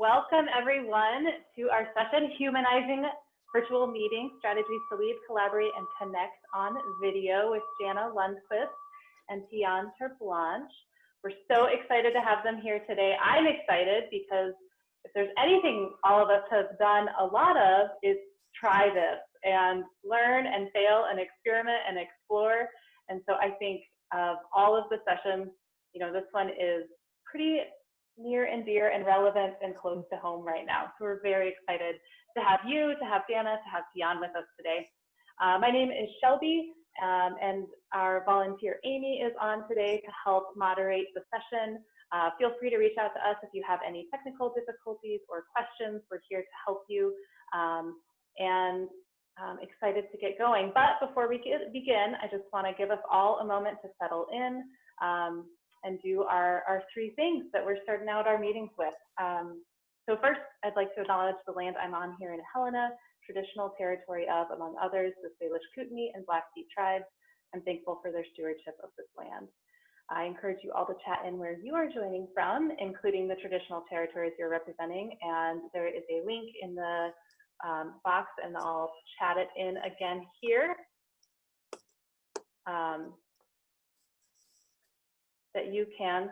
Welcome everyone to our session, Humanizing Virtual Meetings, Strategies to Lead, Collaborate, and Connect on Video with Jana Lundquist and Tian Terblanche. We're so excited to have them here today. I'm excited because if there's anything all of us have done a lot of is try this and learn and fail and experiment and explore. And so I think of all of the sessions, you know, this one is pretty near and dear and relevant and close to home right now. So we're very excited to have you, to have Jana, to have Tian with us today. My name is Shelby, and our volunteer Amy is on today to help moderate the session. Feel free to reach out to us if you have any technical difficulties or questions. We're here to help you, and excited to get going. But before we begin, I just want to give us all a moment to settle in and do our three things that we're starting out our meetings with. So first, I'd like to acknowledge the land I'm on here in Helena, traditional territory of, among others, the Salish Kootenai and Blackfeet tribes. I'm thankful for their stewardship of this land. I encourage you all to chat in where you are joining from, including the traditional territories you're representing. And there is a link in the box, and I'll chat it in again here. That you can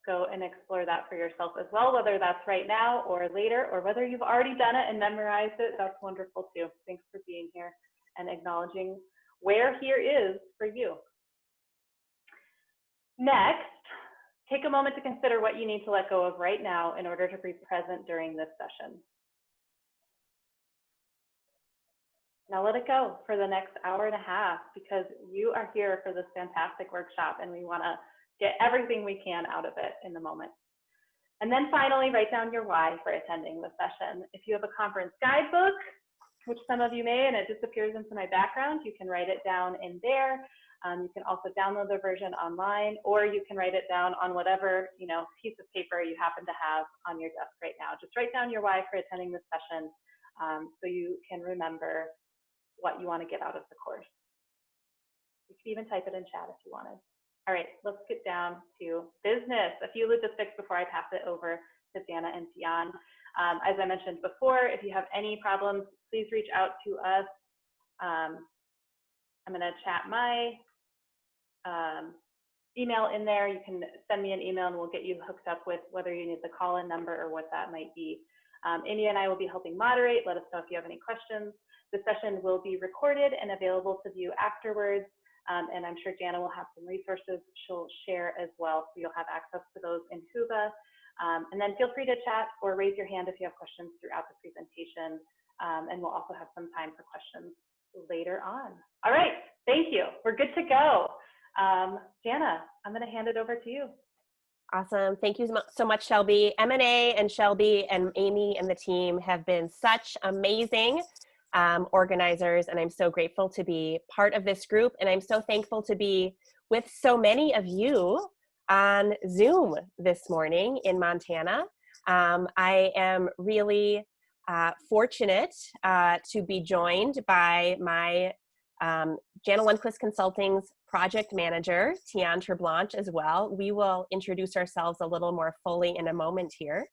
go and explore that for yourself as well, whether that's right now or later, or whether you've already done it and memorized it. That's wonderful too. Thanks for being here and acknowledging where here is for you. Next, take a moment to consider what you need to let go of right now in order to be present during this session. Now let it go for the next hour and a half, because you are here for this fantastic workshop and we want to get everything we can out of it in the moment. And then finally, write down your why for attending the session. If you have a conference guidebook, which some of you may, and it disappears into my background, you can write it down in there. You can also download the version online, or you can write it down on whatever piece of paper you happen to have on your desk right now. Just write down your why for attending this session so you can remember what you want to get out of the course. You can even type it in chat if you wanted. All right, let's get down to business. A few logistics before I pass it over to Jana and Tian. As I mentioned before, if you have any problems, please reach out to us. I'm going to chat my email in there. You can send me an email and we'll get you hooked up with whether you need the call-in number or what that might be. Amy and I will be helping moderate. Let us know if you have any questions. The session will be recorded and available to view afterwards. And I'm sure Jana will have some resources she'll share as well, so you'll have access to those in Whova. And then feel free to chat or raise your hand if you have questions throughout the presentation. And we'll also have some time for questions later on. All right, thank you. We're good to go. Jana, I'm going to hand it over to you. Awesome. Thank you so much, Shelby. MNA and Shelby and Amy and the team have been such amazing organizers, and I'm so grateful to be part of this group, and I'm so thankful to be with so many of you on Zoom this morning in Montana. I am really fortunate to be joined by my Jana Lundquist Consulting's project manager, Tian Terblanche, as well. We will introduce ourselves a little more fully in a moment here.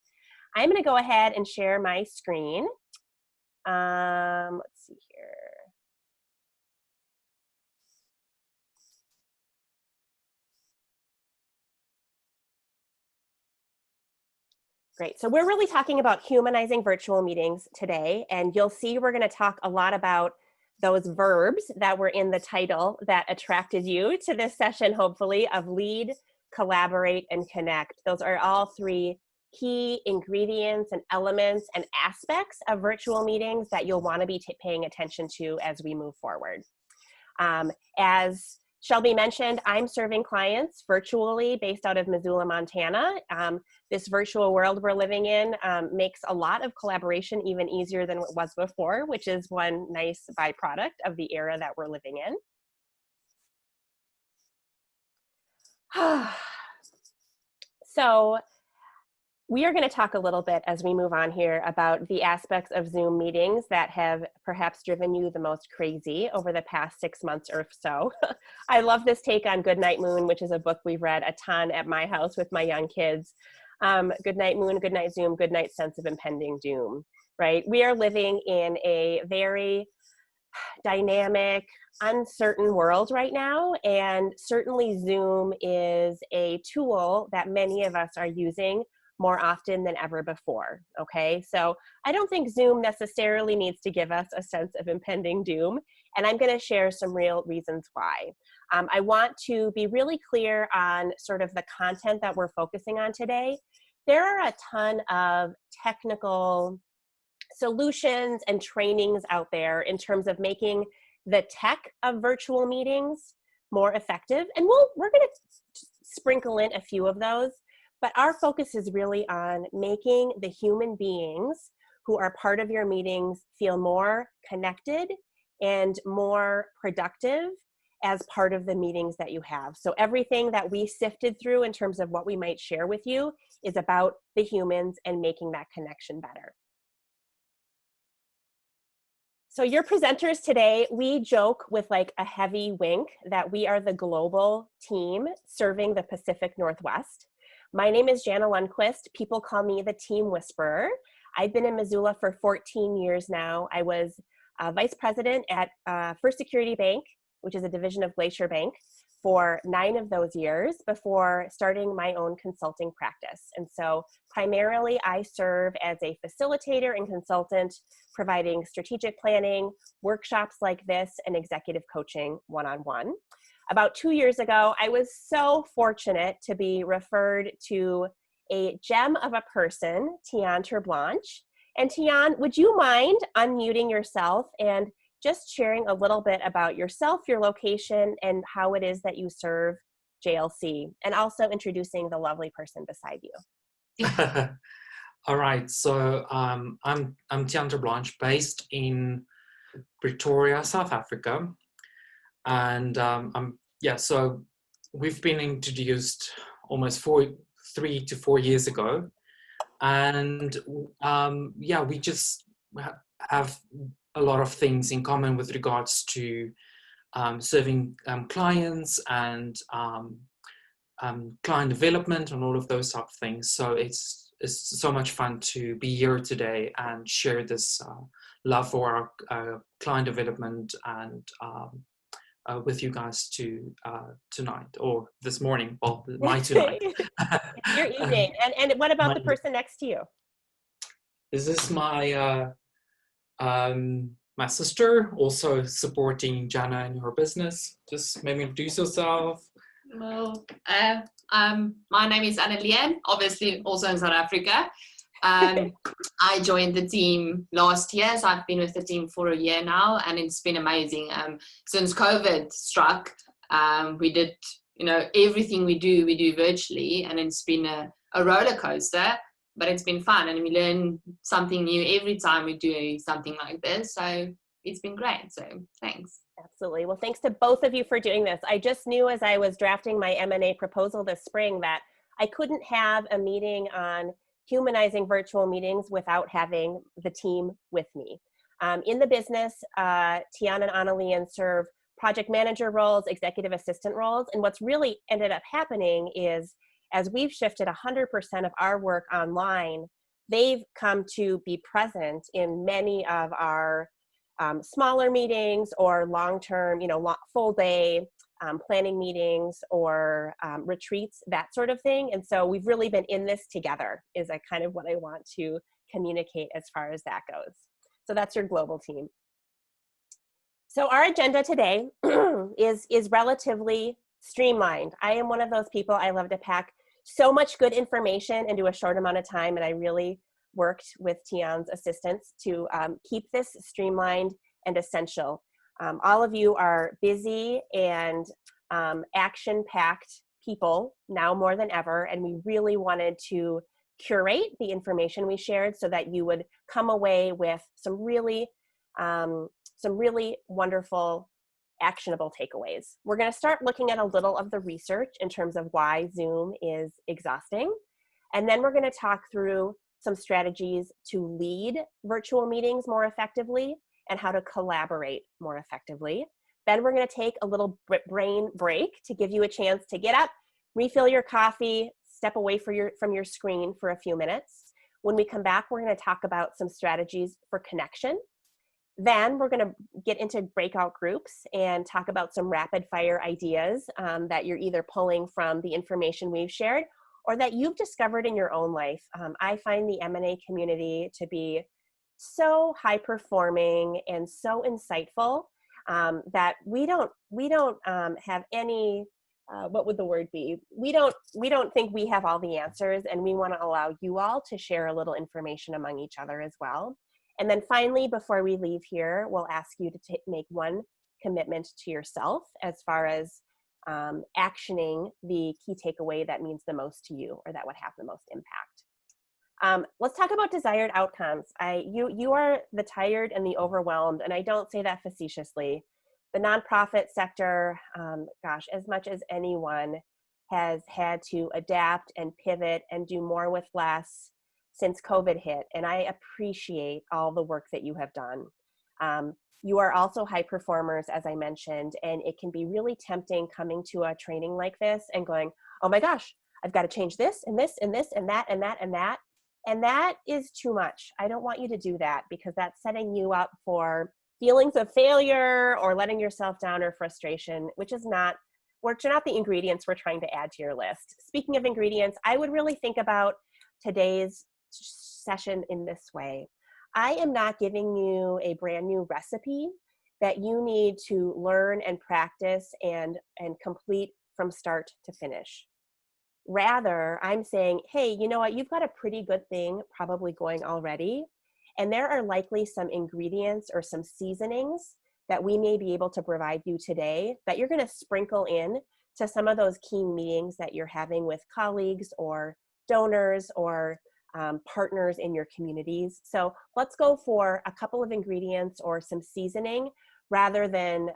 I'm going to go ahead and share my screen. Let's see here. Great, so we're really talking about humanizing virtual meetings today, and you'll see we're going to talk a lot about those verbs that were in the title that attracted you to this session, hopefully, of lead, collaborate, and connect. Those are all three key ingredients and elements and aspects of virtual meetings that you'll want to be paying attention to as we move forward. As Shelby mentioned, I'm serving clients virtually based out of Missoula, Montana. This virtual world we're living in makes a lot of collaboration even easier than it was before, which is one nice byproduct of the era that we're living in. So we are going to talk a little bit as we move on here about the aspects of Zoom meetings that have perhaps driven you the most crazy over the past 6 months or so. I love this take on Goodnight Moon, which is a book we've read a ton at my house with my young kids. Good night moon, good night Zoom, good night sense of impending doom, right? We are living in a very dynamic, uncertain world right now, and certainly Zoom is a tool that many of us are using more often than ever before, okay? So I don't think Zoom necessarily needs to give us a sense of impending doom, and I'm gonna share some real reasons why. I want to be really clear on sort of the content that we're focusing on today. There are a ton of technical solutions and trainings out there in terms of making the tech of virtual meetings more effective. And we're going to sprinkle in a few of those, but our focus is really on making the human beings who are part of your meetings feel more connected and more productive as part of the meetings that you have. So everything that we sifted through in terms of what we might share with you is about the humans and making that connection better. So your presenters today, we joke with like a heavy wink that we are the global team serving the Pacific Northwest. My name is Jana Lundquist. People call me the Team Whisperer. I've been in Missoula for 14 years now. I was vice president at First Security Bank, which is a division of Glacier Bank, for 9 of those years before starting my own consulting practice. And so primarily I serve as a facilitator and consultant, providing strategic planning, workshops like this, and executive coaching one-on-one. About 2 years ago, I was so fortunate to be referred to a gem of a person, Tian Terblanche. And Tian, would you mind unmuting yourself and just sharing a little bit about yourself, your location, and how it is that you serve JLC, and also introducing the lovely person beside you. All right, so I'm Tian Terblanche, based in Pretoria, South Africa, and so we've been introduced almost 3 to 4 years ago, and we just have a lot of things in common with regards to serving clients and client development and all of those type of things. So it's so much fun to be here today and share this love for our client development and with you guys tonight, or this morning, well, my tonight. It's your evening. And what about the person next to you? This is my my sister, also supporting Jana in her business. Just maybe introduce yourself. Well, my name is Anna-Liane, obviously also in South Africa. I joined the team last year, so I've been with the team for a year now, and it's been amazing. Since COVID struck, we did, everything we do virtually, and it's been a roller coaster, but it's been fun, and we learn something new every time we do something like this. So it's been great. So thanks. Absolutely. Well, thanks to both of you for doing this. I just knew as I was drafting my MNA proposal this spring that I couldn't have a meeting on humanizing virtual meetings without having the team with me. In the business, Tian and Anna-Liane serve project manager roles, executive assistant roles, and what's really ended up happening is as we've shifted 100% of our work online, they've come to be present in many of our smaller meetings or long-term, full day planning meetings or retreats, that sort of thing. And so we've really been in this together is kind of what I want to communicate as far as that goes. So that's your global team. So our agenda today is relatively streamlined. I am one of those people, I love to pack so much good information into a short amount of time, and I really worked with Tian's assistants to keep this streamlined and essential. All of you are busy and action-packed people now more than ever, and we really wanted to curate the information we shared so that you would come away with some really wonderful actionable takeaways. We're going to start looking at a little of the research in terms of why Zoom is exhausting, and then we're going to talk through some strategies to lead virtual meetings more effectively and how to collaborate more effectively. Then we're going to take a little brain break to give you a chance to get up, refill your coffee, step away from your screen for a few minutes. When we come back, we're going to talk about some strategies for connection. Then we're going to get into breakout groups and talk about some rapid fire ideas that you're either pulling from the information we've shared or that you've discovered in your own life. I find the M&A community to be so high performing and so insightful that we don't have any, what would the word be? We don't think we have all the answers, and we want to allow you all to share a little information among each other as well. And then finally, before we leave here, we'll ask you to make one commitment to yourself as far as actioning the key takeaway that means the most to you or that would have the most impact. Let's talk about desired outcomes. You are the tired and the overwhelmed, and I don't say that facetiously. The nonprofit sector, gosh, as much as anyone has had to adapt and pivot and do more with less since COVID hit, and I appreciate all the work that you have done. You are also high performers, as I mentioned, and it can be really tempting coming to a training like this and going, oh my gosh, I've got to change this and this and this and that and that and that. And that is too much. I don't want you to do that because that's setting you up for feelings of failure or letting yourself down or frustration, which are not the ingredients we're trying to add to your list. Speaking of ingredients, I would really think about today's session in this way. I am not giving you a brand new recipe that you need to learn and practice and complete from start to finish. Rather, I'm saying, hey, you know what? You've got a pretty good thing probably going already. And there are likely some ingredients or some seasonings that we may be able to provide you today that you're going to sprinkle in to some of those key meetings that you're having with colleagues or donors or partners in your communities. So let's go for a couple of ingredients or some seasoning rather than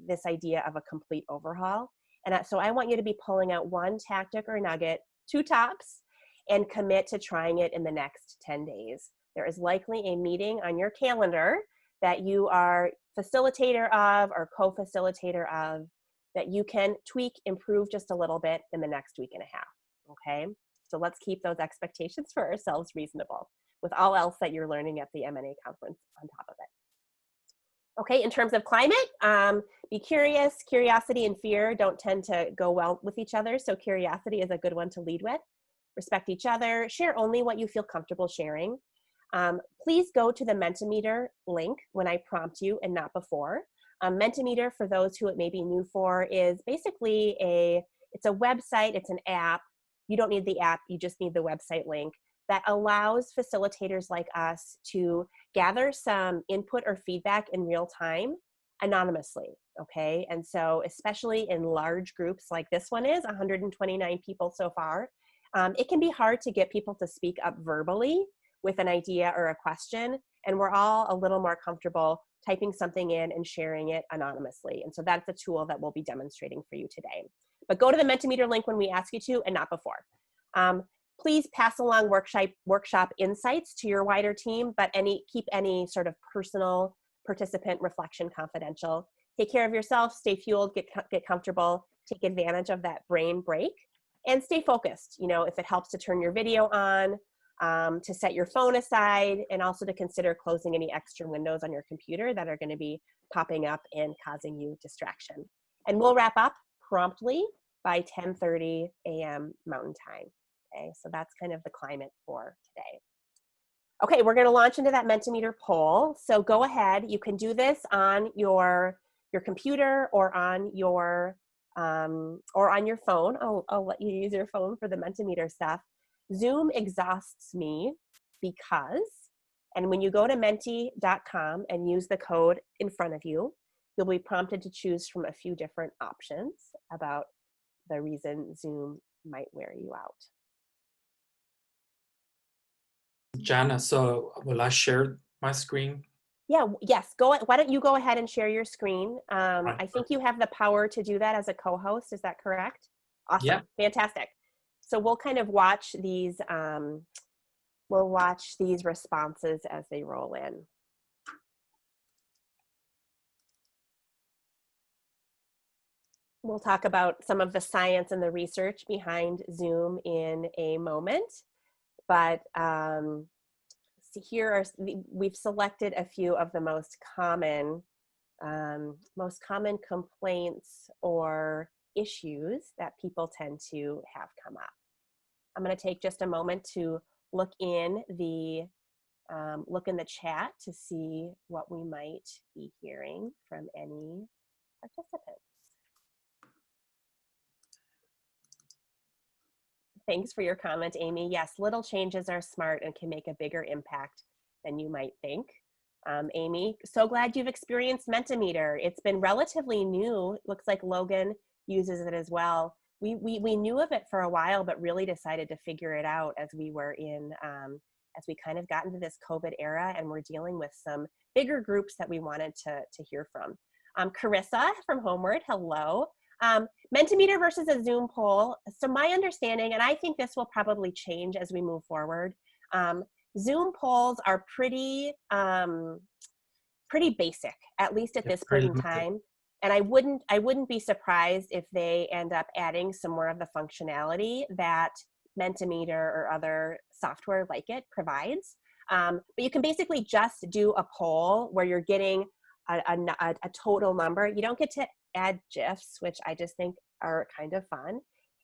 this idea of a complete overhaul. And so I want you to be pulling out one tactic or nugget, 2 tops, and commit to trying it in the next 10 days. There is likely a meeting on your calendar that you are facilitator of or co-facilitator of that you can tweak, improve just a little bit in the next week and a half, okay? So let's keep those expectations for ourselves reasonable with all else that you're learning at the MNA conference on top of it. Okay, in terms of climate, be curious. Curiosity and fear don't tend to go well with each other, so curiosity is a good one to lead with. Respect each other. Share only what you feel comfortable sharing. Please go to the Mentimeter link when I prompt you and not before. Mentimeter, for those who it may be new for, is basically it's a website, it's an app. You don't need the app, you just need the website link that allows facilitators like us to gather some input or feedback in real time anonymously, okay? And so especially in large groups like this one is, 129 people so far, it can be hard to get people to speak up verbally with an idea or a question, and we're all a little more comfortable typing something in and sharing it anonymously. And so that's a tool that we'll be demonstrating for you today. But go to the Mentimeter link when we ask you to and not before. Please pass along workshop insights to your wider team, but keep any sort of personal participant reflection confidential. Take care of yourself, stay fueled, get comfortable, take advantage of that brain break, and stay focused. You know, if it helps to turn your video on, to set your phone aside, and also to consider closing any extra windows on your computer that are going to be popping up and causing you distraction. And we'll wrap up promptly by 10:30 a.m. Mountain Time. Okay, so that's kind of the climate for today. Okay, we're going to launch into that Mentimeter poll. So go ahead. You can do this on your computer or on your phone. I'll let you use your phone for the Mentimeter stuff. Zoom exhausts me because, and when you go to menti.com and use the code in front of you, you'll be prompted to choose from a few different options about the reason Zoom might wear you out. Jana, so will I share my screen? Yeah, yes, why don't you go ahead and share your screen? I think you have the power to do that as a co-host, is that correct? Awesome, yeah. Fantastic. So we'll kind of watch these, responses as they roll in. We'll talk about some of the science and the research behind Zoom in a moment, but see, we've selected a few of the most common complaints or issues that people tend to have come up. I'm going to take just a moment to look in the chat to see what we might be hearing from any participants. Thanks for your comment, Amy. Yes, little changes are smart and can make a bigger impact than you might think. Amy, so glad you've experienced Mentimeter. It's been relatively new. Looks like Logan uses it as well. We knew of it for a while, but really decided to figure it out as we were as we kind of got into this COVID era, and we're dealing with some bigger groups that we wanted to hear from. Carissa from Homeward, hello. Mentimeter versus a Zoom poll. So my understanding, and I think this will probably change as we move forward, Zoom polls are pretty basic, at least at this point in time. And I wouldn't be surprised if they end up adding some more of the functionality that Mentimeter or other software like it provides. But you can basically just do a poll where you're getting a total number. You don't get to add GIFs, which I just think are kind of fun.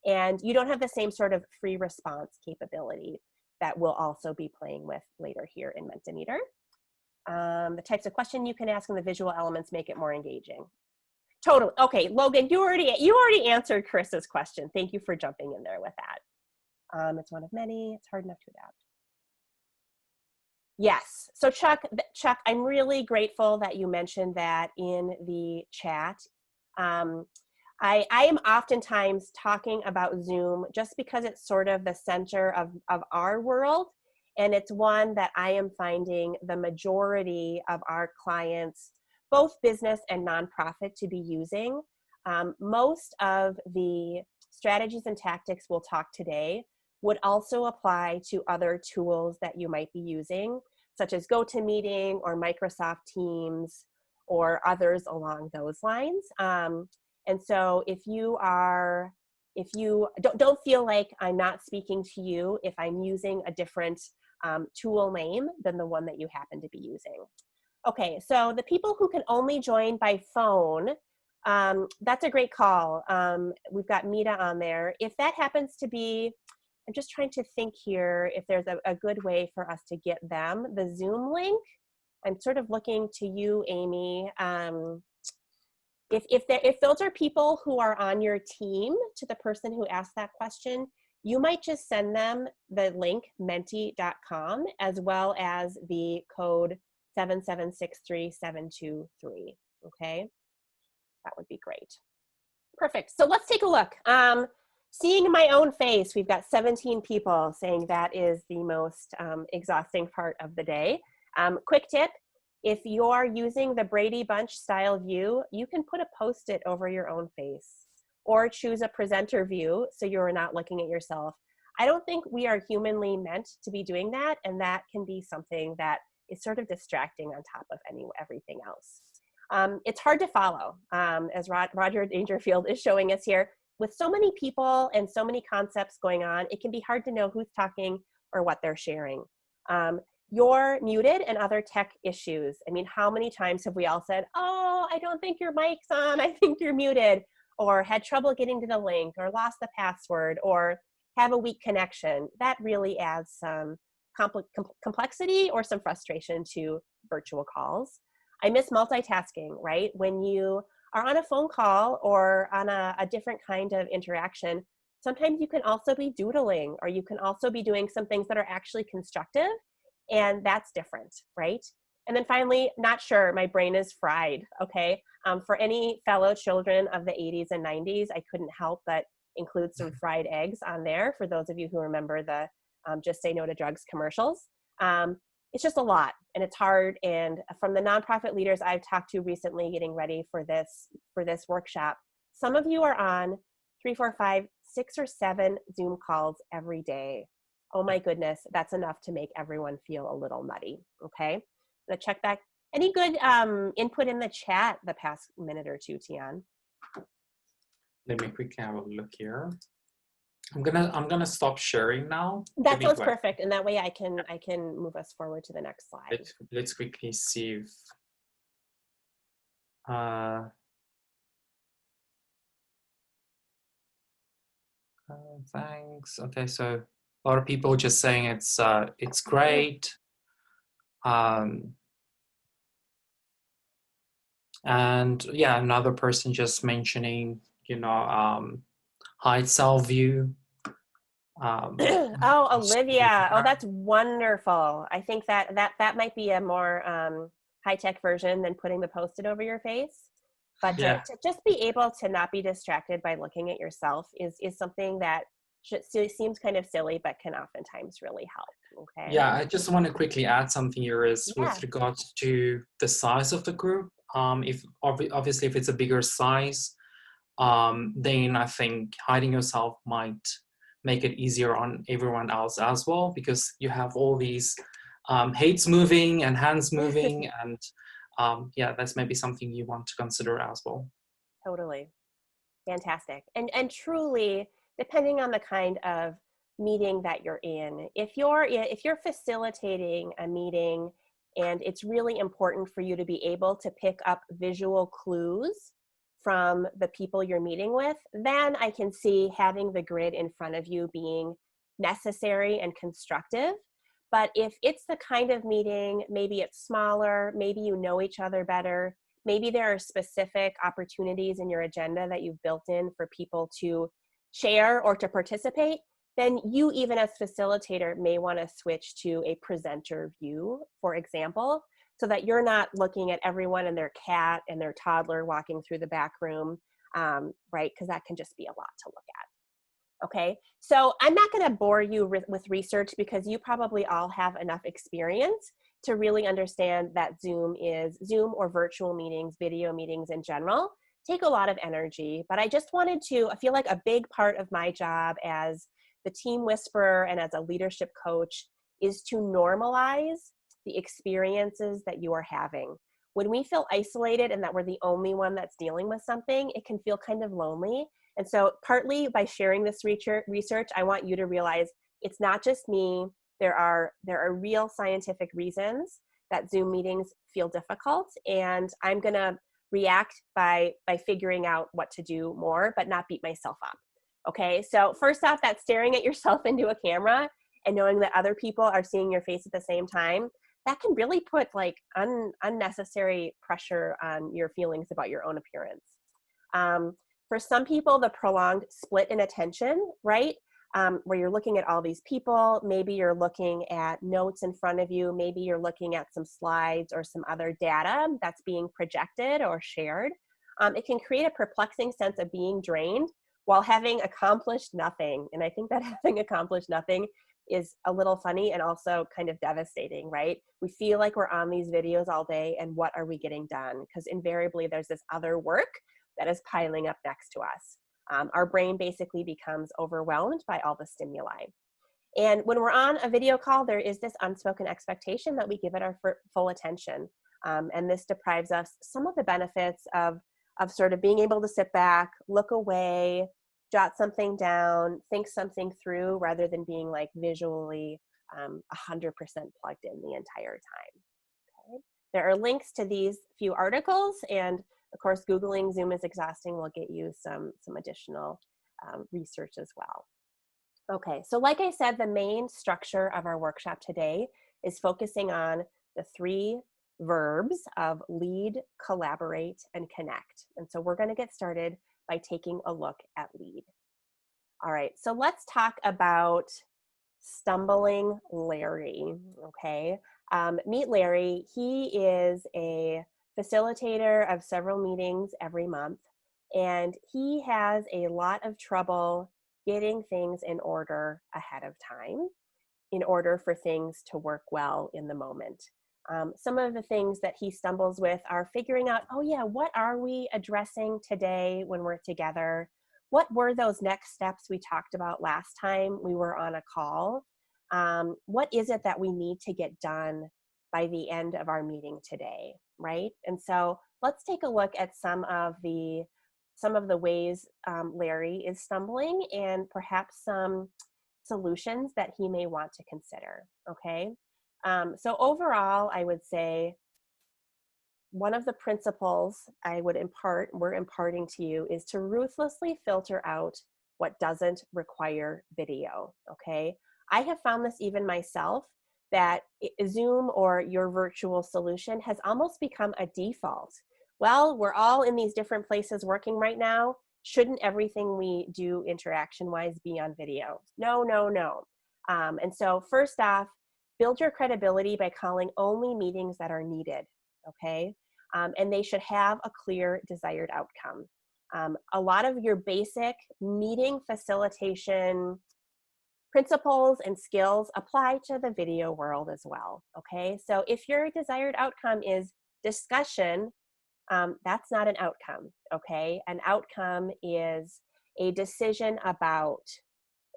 And you don't have the same sort of free response capability that we'll also be playing with later here in Mentimeter. The types of question you can ask and the visual elements make it more engaging. Totally. Okay, Logan, you already answered Carissa's question. Thank you for jumping in there with that. It's one of many. It's hard enough to adapt. Yes. So Chuck, I'm really grateful that you mentioned that in the chat. I am oftentimes talking about Zoom just because it's sort of the center of our world, and it's one that I am finding the majority of our clients, both business and nonprofit, to be using. Most of the strategies and tactics we'll talk today would also apply to other tools that you might be using, such as GoToMeeting or Microsoft Teams or others along those lines. And so if you don't feel like I'm not speaking to you if I'm using a different tool name than the one that you happen to be using. Okay, so the people who can only join by phone, that's a great call. We've got Mita on there. If that happens to be, I'm just trying to think here if there's a good way for us to get them the Zoom link. I'm sort of looking to you, Amy. If those are people who are on your team, to the person who asked that question, you might just send them the link menti.com as well as the code 7763723, okay? That would be great. Perfect, so let's take a look. Seeing my own face, we've got 17 people saying that is the most exhausting part of the day. Quick tip, if you're using the Brady Bunch style view, you can put a Post-it over your own face or choose a presenter view so you're not looking at yourself. I don't think we are humanly meant to be doing that, and that can be something that is sort of distracting on top of everything else. It's hard to follow, as Roger Dangerfield is showing us here. With so many people and so many concepts going on, it can be hard to know who's talking or what they're sharing. You're muted and other tech issues. I mean, how many times have we all said, oh, I don't think your mic's on, I think you're muted, or had trouble getting to the link, or lost the password, or have a weak connection? That really adds some complexity or some frustration to virtual calls. I miss multitasking, right? When you are on a phone call or on a different kind of interaction, sometimes you can also be doodling, or you can also be doing some things that are actually constructive, and that's different, right? And then finally, not sure, my brain is fried, okay? For any fellow children of the 80s and 90s, I couldn't help but include some fried eggs on there for those of you who remember the Just Say No to Drugs commercials. It's just a lot, and it's hard. And from the nonprofit leaders I've talked to recently getting ready for this workshop, some of you are on 3, 4, 5, 6, or 7 Zoom calls every day. Oh my goodness, that's enough to make everyone feel a little nutty, okay? I'm gonna check back. Any good input in the chat the past minute or two, Tian? Let me quickly have a look here. I'm gonna stop sharing now. That sounds perfect, and that way I can move us forward to the next slide. Let's quickly see if thanks. Okay, so a lot of people just saying it's great. And yeah, another person just mentioning, hide self view. Oh, Olivia. Oh, that's wonderful. I think that might be a more high-tech version than putting the Post-it over your face. But Yeah. to just be able to not be distracted by looking at yourself is something that seems kind of silly, but can oftentimes really help. Okay. Yeah, I just want to quickly add something here is Yeah. with regards to the size of the group. If obviously if it's a bigger size, then I think hiding yourself might make it easier on everyone else as well, because you have all these heads moving and hands moving, and yeah, that's maybe something you want to consider as well. Totally. Fantastic. And truly, depending on the kind of meeting that you're in, if you're facilitating a meeting and it's really important for you to be able to pick up visual clues from the people you're meeting with, then I can see having the grid in front of you being necessary and constructive. But if it's the kind of meeting, maybe it's smaller, maybe you know each other better, maybe there are specific opportunities in your agenda that you've built in for people to share or to participate, then you, even as facilitator, may want to switch to a presenter view, for example, so that you're not looking at everyone and their cat and their toddler walking through the back room, right? Because that can just be a lot to look at. Okay, so I'm not going to bore you with research because you probably all have enough experience to really understand that Zoom or virtual meetings, video meetings in general, take a lot of energy. But I just wanted to, I feel like a big part of my job as the team whisperer and as a leadership coach is to normalize the experiences that you are having. When we feel isolated and that we're the only one that's dealing with something, it can feel kind of lonely. And so partly by sharing this research, I want you to realize it's not just me. There are real scientific reasons that Zoom meetings feel difficult, and I'm gonna react by figuring out what to do more, but not beat myself up. Okay, so first off, that staring at yourself into a camera and knowing that other people are seeing your face at the same time, that can really put like unnecessary pressure on your feelings about your own appearance. For some people, the prolonged split in attention, right? Where you're looking at all these people, maybe you're looking at notes in front of you, maybe you're looking at some slides or some other data that's being projected or shared. It can create a perplexing sense of being drained while having accomplished nothing. And I think that having accomplished nothing is a little funny and also kind of devastating, right? We feel like we're on these videos all day and what are we getting done? Because invariably there's this other work that is piling up next to us. Our brain basically becomes overwhelmed by all the stimuli. And when we're on a video call, there is this unspoken expectation that we give it our full attention. And this deprives us some of the benefits of sort of being able to sit back, look away, jot something down, think something through, rather than being like visually 100% plugged in the entire time. Okay? There are links to these few articles, and of course, Googling Zoom is exhausting will get you some additional research as well. Okay, so like I said, the main structure of our workshop today is focusing on the 3 verbs of lead, collaborate, and connect. And so we're going to get started by taking a look at lead. All right, so let's talk about Stumbling Larry, okay? Meet Larry. He is a facilitator of several meetings every month, and he has a lot of trouble getting things in order ahead of time in order for things to work well in the moment. Some of the things that he stumbles with are figuring out, oh yeah, what are we addressing today when we're together? What were those next steps we talked about last time we were on a call? What is it that we need to get done by the end of our meeting today, right? And so let's take a look at some of the some of the ways Larry is stumbling and perhaps some solutions that he may want to consider, okay? So overall, I would say one of the principles we're imparting to you is to ruthlessly filter out what doesn't require video, okay? I have found this even myself, that Zoom or your virtual solution has almost become a default. Well, we're all in these different places working right now. Shouldn't everything we do interaction-wise be on video? No, no, no. And so first off, build your credibility by calling only meetings that are needed, okay? And they should have a clear desired outcome. A lot of your basic meeting facilitation principles and skills apply to the video world as well, okay? So if your desired outcome is discussion, that's not an outcome, okay? An outcome is a decision about,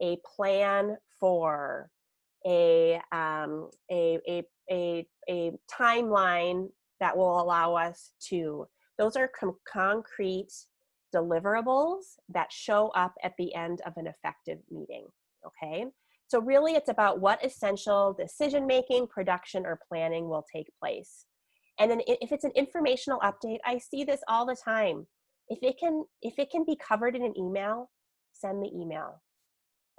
a plan for, a timeline that will allow us to. Those are concrete deliverables that show up at the end of an effective meeting, okay? So really it's about what essential decision-making, production, or planning will take place. And then if it's an informational update, I see this all the time. If it can be covered in an email, send the email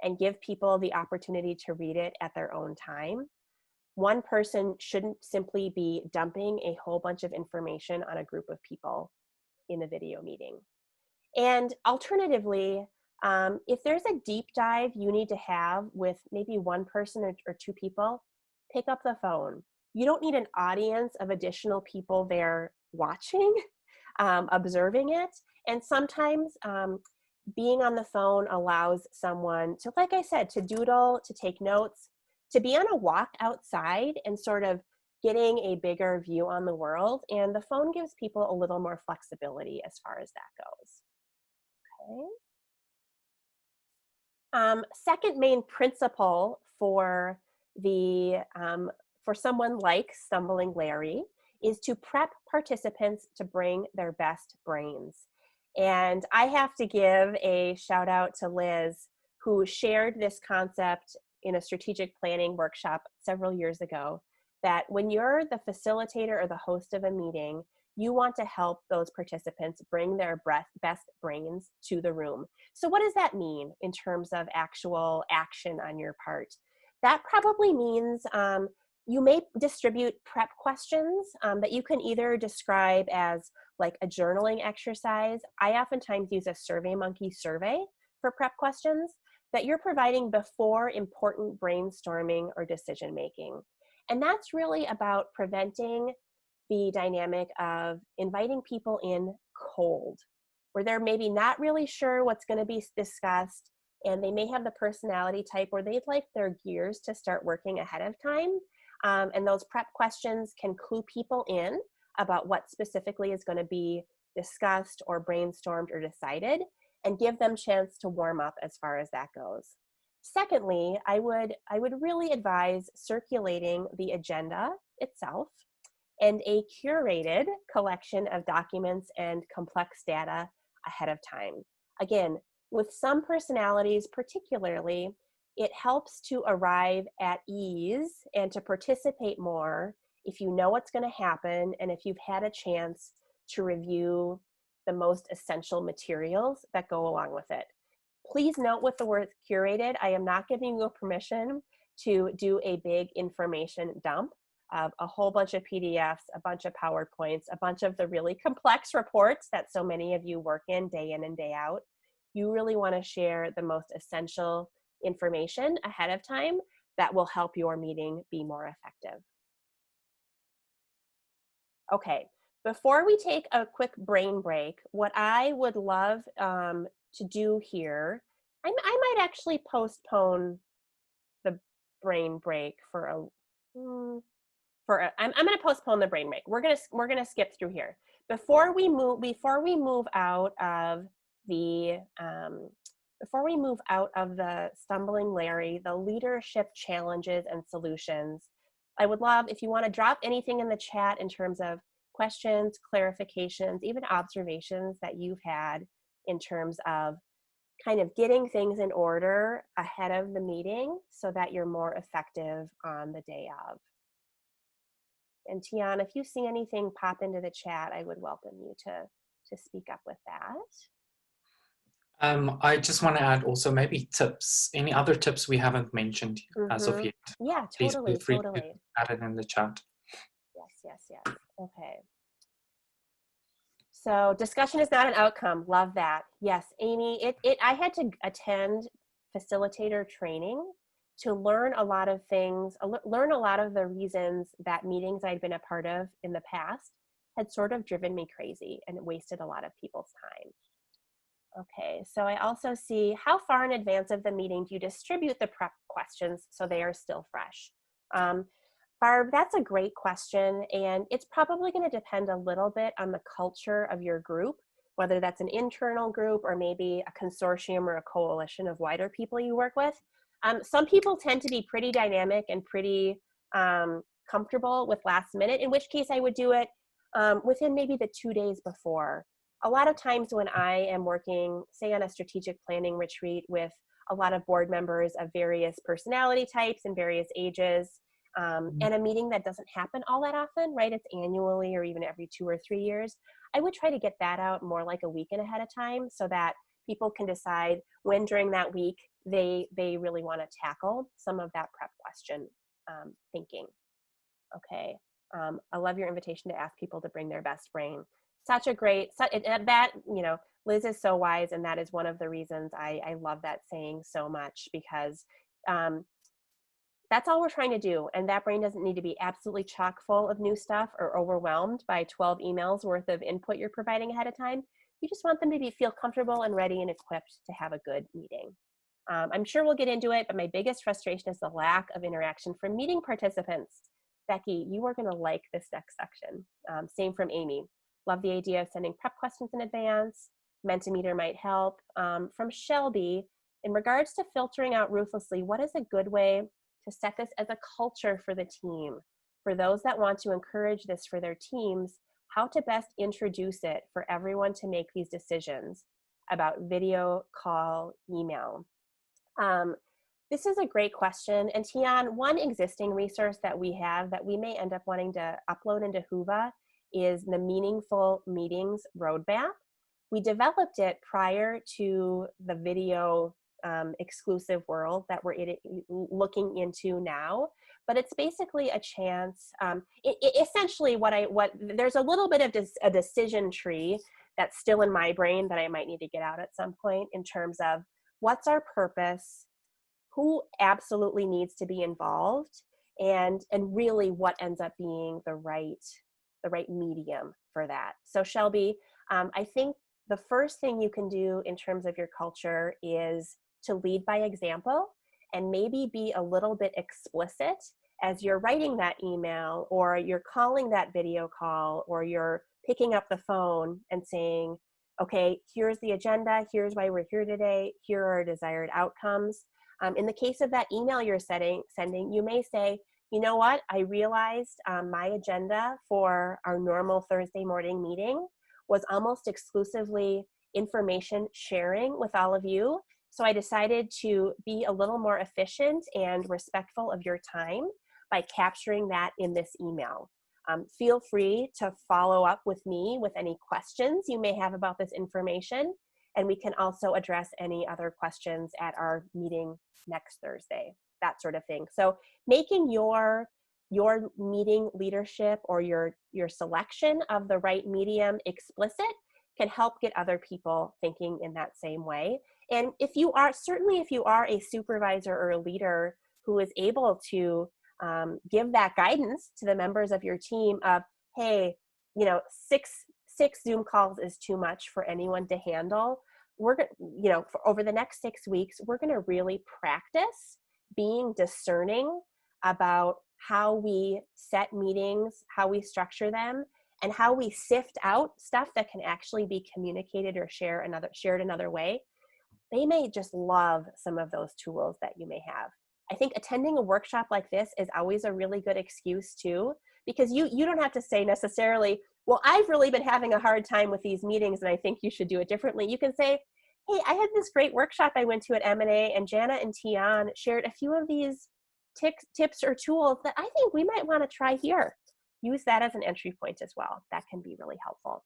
and give people the opportunity to read it at their own time. One person shouldn't simply be dumping a whole bunch of information on a group of people in a video meeting. And alternatively, if there's a deep dive you need to have with maybe one person or two people, pick up the phone. You don't need an audience of additional people there watching, observing it. And sometimes being on the phone allows someone to, like I said, to doodle, to take notes, to be on a walk outside and sort of getting a bigger view on the world. And the phone gives people a little more flexibility as far as that goes. Okay. Second main principle for for someone like Stumbling Larry is to prep participants to bring their best brains. And I have to give a shout out to Liz, who shared this concept in a strategic planning workshop several years ago, that when you're the facilitator or the host of a meeting, you want to help those participants bring their best brains to the room. So what does that mean in terms of actual action on your part? That probably means you may distribute prep questions that you can either describe as like a journaling exercise. I oftentimes use a SurveyMonkey survey for prep questions that you're providing before important brainstorming or decision making. And that's really about preventing the dynamic of inviting people in cold, where they're maybe not really sure what's going to be discussed, and they may have the personality type where they'd like their gears to start working ahead of time. And those prep questions can clue people in about what specifically is going to be discussed or brainstormed or decided, and give them chance to warm up as far as that goes. Secondly, I would really advise circulating the agenda itself and a curated collection of documents and complex data ahead of time. Again, with some personalities particularly, it helps to arrive at ease and to participate more if you know what's going to happen and if you've had a chance to review the most essential materials that go along with it. Please note with the word curated, I am not giving you permission to do a big information dump of a whole bunch of PDFs, a bunch of PowerPoints, a bunch of the really complex reports that so many of you work in and day out. You really want to share the most essential information ahead of time that will help your meeting be more effective. Okay, before we take a quick brain break, what I would love to do here, I might actually postpone the brain break for a, I'm going to postpone the brain break. We're going to skip through here. Before we move out of the Stumbling Larry, the leadership challenges and solutions, I would love if you want to drop anything in the chat in terms of questions, clarifications, even observations that you've had in terms of kind of getting things in order ahead of the meeting so that you're more effective on the day of. And Tian, if you see anything pop into the chat, I would welcome you to speak up with that. I just want to add also maybe tips, any other tips we haven't mentioned as of yet. Yeah, Please totally, feel free totally. to add it in the chat. Yes. Okay. So discussion is not an outcome. Love that. Yes, Amy, I had to attend facilitator training to learn a lot of things, learn a lot of the reasons that meetings I'd been a part of in the past had sort of driven me crazy and wasted a lot of people's time. Okay, so I also see how far in advance of the meeting do you distribute the prep questions so they are still fresh? Barb, that's a great question, and it's probably going to depend a little bit on the culture of your group, whether that's an internal group or maybe a consortium or a coalition of wider people you work with. Some people tend to be pretty dynamic and pretty comfortable with last minute, in which case I would do it within maybe the 2 days before. A lot of times when I am working, say on a strategic planning retreat with a lot of board members of various personality types and various ages, and a meeting that doesn't happen all that often, right? It's annually or even every 2 or 3 years. I would try to get that out more like a weekend ahead of time so that people can decide when during that week they really want to tackle some of that prep question thinking. Okay, I love your invitation to ask people to bring their best brain. Such a great, that, you know, Liz is so wise, and that is one of the reasons I love that saying so much, because that's all we're trying to do. And that brain doesn't need to be absolutely chock full of new stuff or overwhelmed by 12 emails worth of input you're providing ahead of time. You just want them to feel comfortable and ready and equipped to have a good meeting. I'm sure we'll get into it, but my biggest frustration is the lack of interaction from meeting participants. Becky, you are gonna like this next section. Same from Amy. Love the idea of sending prep questions in advance. Mentimeter might help. From Shelby, in regards to filtering out ruthlessly, what is a good way to set this as a culture for the team? For those that want to encourage this for their teams, how to best introduce it for everyone to make these decisions about video, call, email. This is a great question. And Tian, one existing resource that we have that we may end up wanting to upload into Whova is the Meaningful Meetings Roadmap. We developed it prior to the video exclusive world that we're looking into now, but it's basically a chance. Essentially, there's a little bit of a decision tree that's still in my brain that I might need to get out at some point in terms of what's our purpose, who absolutely needs to be involved, and really what ends up being the right medium for that. So Shelby, I think the first thing you can do in terms of your culture is to lead by example and maybe be a little bit explicit as you're writing that email or you're calling that video call or you're picking up the phone and saying, okay, here's the agenda, here's why we're here today, here are our desired outcomes. In the case of that email you're sending, you may say, you know what, I realized my agenda for our normal Thursday morning meeting was almost exclusively information sharing with all of you. So I decided to be a little more efficient and respectful of your time by capturing that in this email. Feel free to follow up with me with any questions you may have about this information, and we can also address any other questions at our meeting next Thursday, that sort of thing. So making your meeting leadership or your selection of the right medium explicit can help get other people thinking in that same way. And if you are a supervisor or a leader who is able to give that guidance to the members of your team of, hey, you know, six Zoom calls is too much for anyone to handle. We're going, you know, for over the next 6 weeks, we're going to really practice being discerning about how we set meetings, how we structure them, and how we sift out stuff that can actually be communicated or shared another way. They may just love some of those tools that you may have. I think attending a workshop like this is always a really good excuse too, because you don't have to say necessarily, well, I've really been having a hard time with these meetings and I think you should do it differently. You can say, hey, I had this great workshop I went to at MNA and Jana and Tian shared a few of these tips or tools that I think we might want to try here. Use that as an entry point as well. That can be really helpful.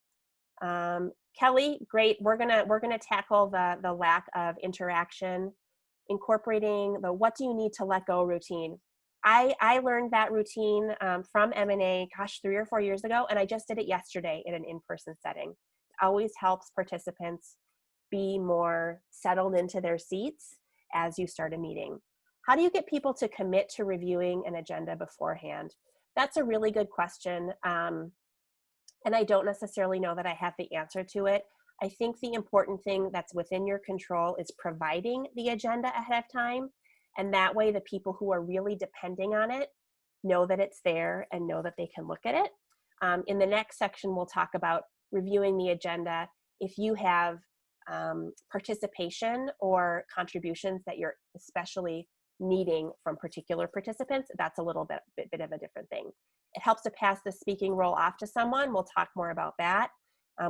Kelly, great. We're gonna tackle the lack of interaction, incorporating the what do you need to let go routine. I learned that routine from MNA, gosh, 3 or 4 years ago, and I just did it yesterday in an in-person setting. It always helps participants be more settled into their seats as you start a meeting. How do you get people to commit to reviewing an agenda beforehand? That's a really good question. And I don't necessarily know that I have the answer to it. I think the important thing that's within your control is providing the agenda ahead of time. And that way the people who are really depending on it know that it's there and know that they can look at it. In the next section, we'll talk about reviewing the agenda. If you have participation or contributions that you're especially needing from particular participants, that's a little bit of a different thing. It helps to pass the speaking role off to someone. We'll talk more about that.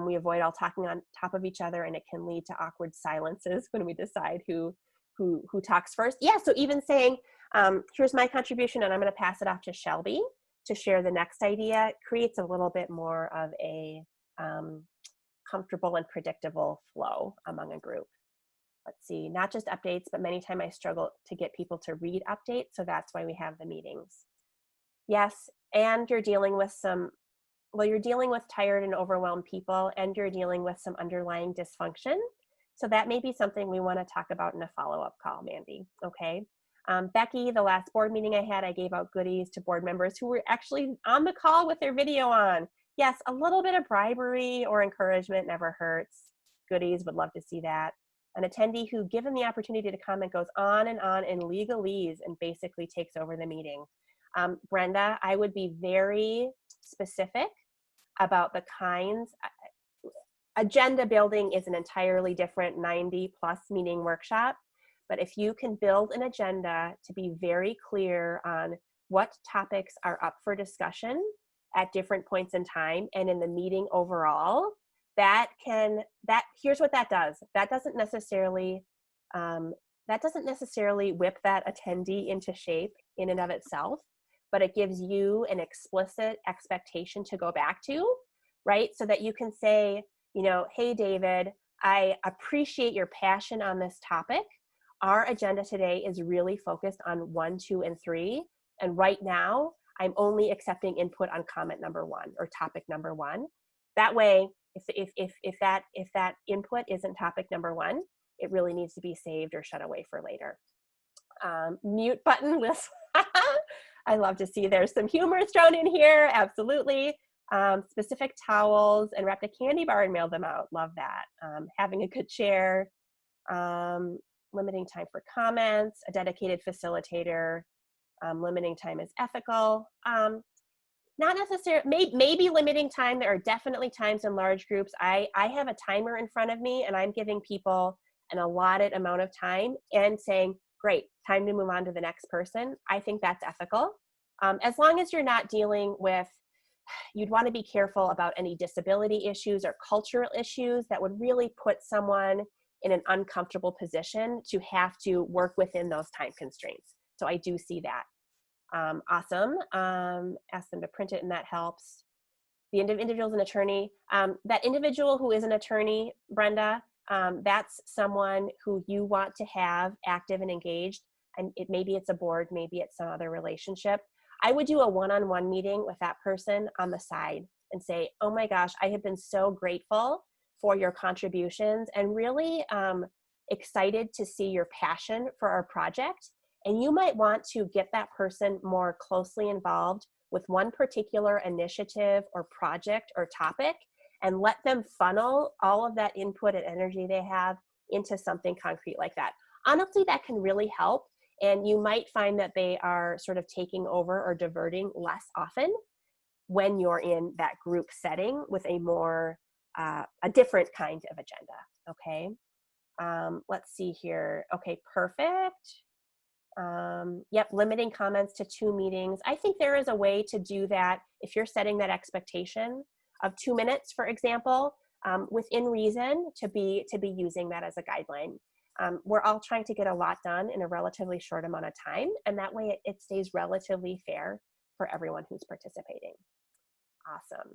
We avoid all talking on top of each other, and it can lead to awkward silences when we decide who talks first. Yeah, so even saying, here's my contribution and I'm going to pass it off to Shelby to share the next idea creates a little bit more of a comfortable and predictable flow among a group. Let's see, not just updates, but many times I struggle to get people to read updates, so that's why we have the meetings. Yes, and you're dealing with you're dealing with tired and overwhelmed people, and you're dealing with some underlying dysfunction. So that may be something we want to talk about in a follow-up call, Mandy, okay? Becky, the last board meeting I had, I gave out goodies to board members who were actually on the call with their video on. Yes, a little bit of bribery or encouragement never hurts. Goodies, would love to see that. An attendee who, given the opportunity to comment, goes on in legalese and basically takes over the meeting. Brenda, I would be very specific about the kinds. Agenda building is an entirely different 90+ meeting workshop, but if you can build an agenda to be very clear on what topics are up for discussion at different points in time and in the meeting overall, here's what that does. That doesn't necessarily whip that attendee into shape in and of itself, but it gives you an explicit expectation to go back to, right? So that you can say, you know, hey, David, I appreciate your passion on this topic. Our agenda today is really focused on 1, 2, and 3. And right now, I'm only accepting input on comment number 1 or topic number 1. That way, if that input isn't topic number 1, it really needs to be saved or shut away for later. Mute button list. I love to see there's some humor thrown in here. Absolutely. Specific towels and wrapped a candy bar and mailed them out. Love that. Having a good chair. Limiting time for comments. A dedicated facilitator. Limiting time is ethical. Not necessarily, maybe limiting time. There are definitely times in large groups. I have a timer in front of me and I'm giving people an allotted amount of time and saying, great, time to move on to the next person. I think that's ethical. As long as you're not dealing with, you'd want to be careful about any disability issues or cultural issues that would really put someone in an uncomfortable position to have to work within those time constraints. So I do see that. Awesome. Ask them to print it and that helps. The individual's an attorney. That individual who is an attorney, Brenda, that's someone who you want to have active and engaged. And maybe it's a board, maybe it's some other relationship. I would do a one-on-one meeting with that person on the side and say, oh my gosh, I have been so grateful for your contributions and really excited to see your passion for our project. And you might want to get that person more closely involved with one particular initiative or project or topic and let them funnel all of that input and energy they have into something concrete like that. Honestly, that can really help. And you might find that they are sort of taking over or diverting less often when you're in that group setting with a more, a different kind of agenda, okay? Let's see here. Okay, perfect. Yep, limiting comments to 2 meetings. I think there is a way to do that if you're setting that expectation of 2 minutes, for example, within reason, to be using that as a guideline. We're all trying to get a lot done in a relatively short amount of time, and that way it stays relatively fair for everyone who's participating. Awesome.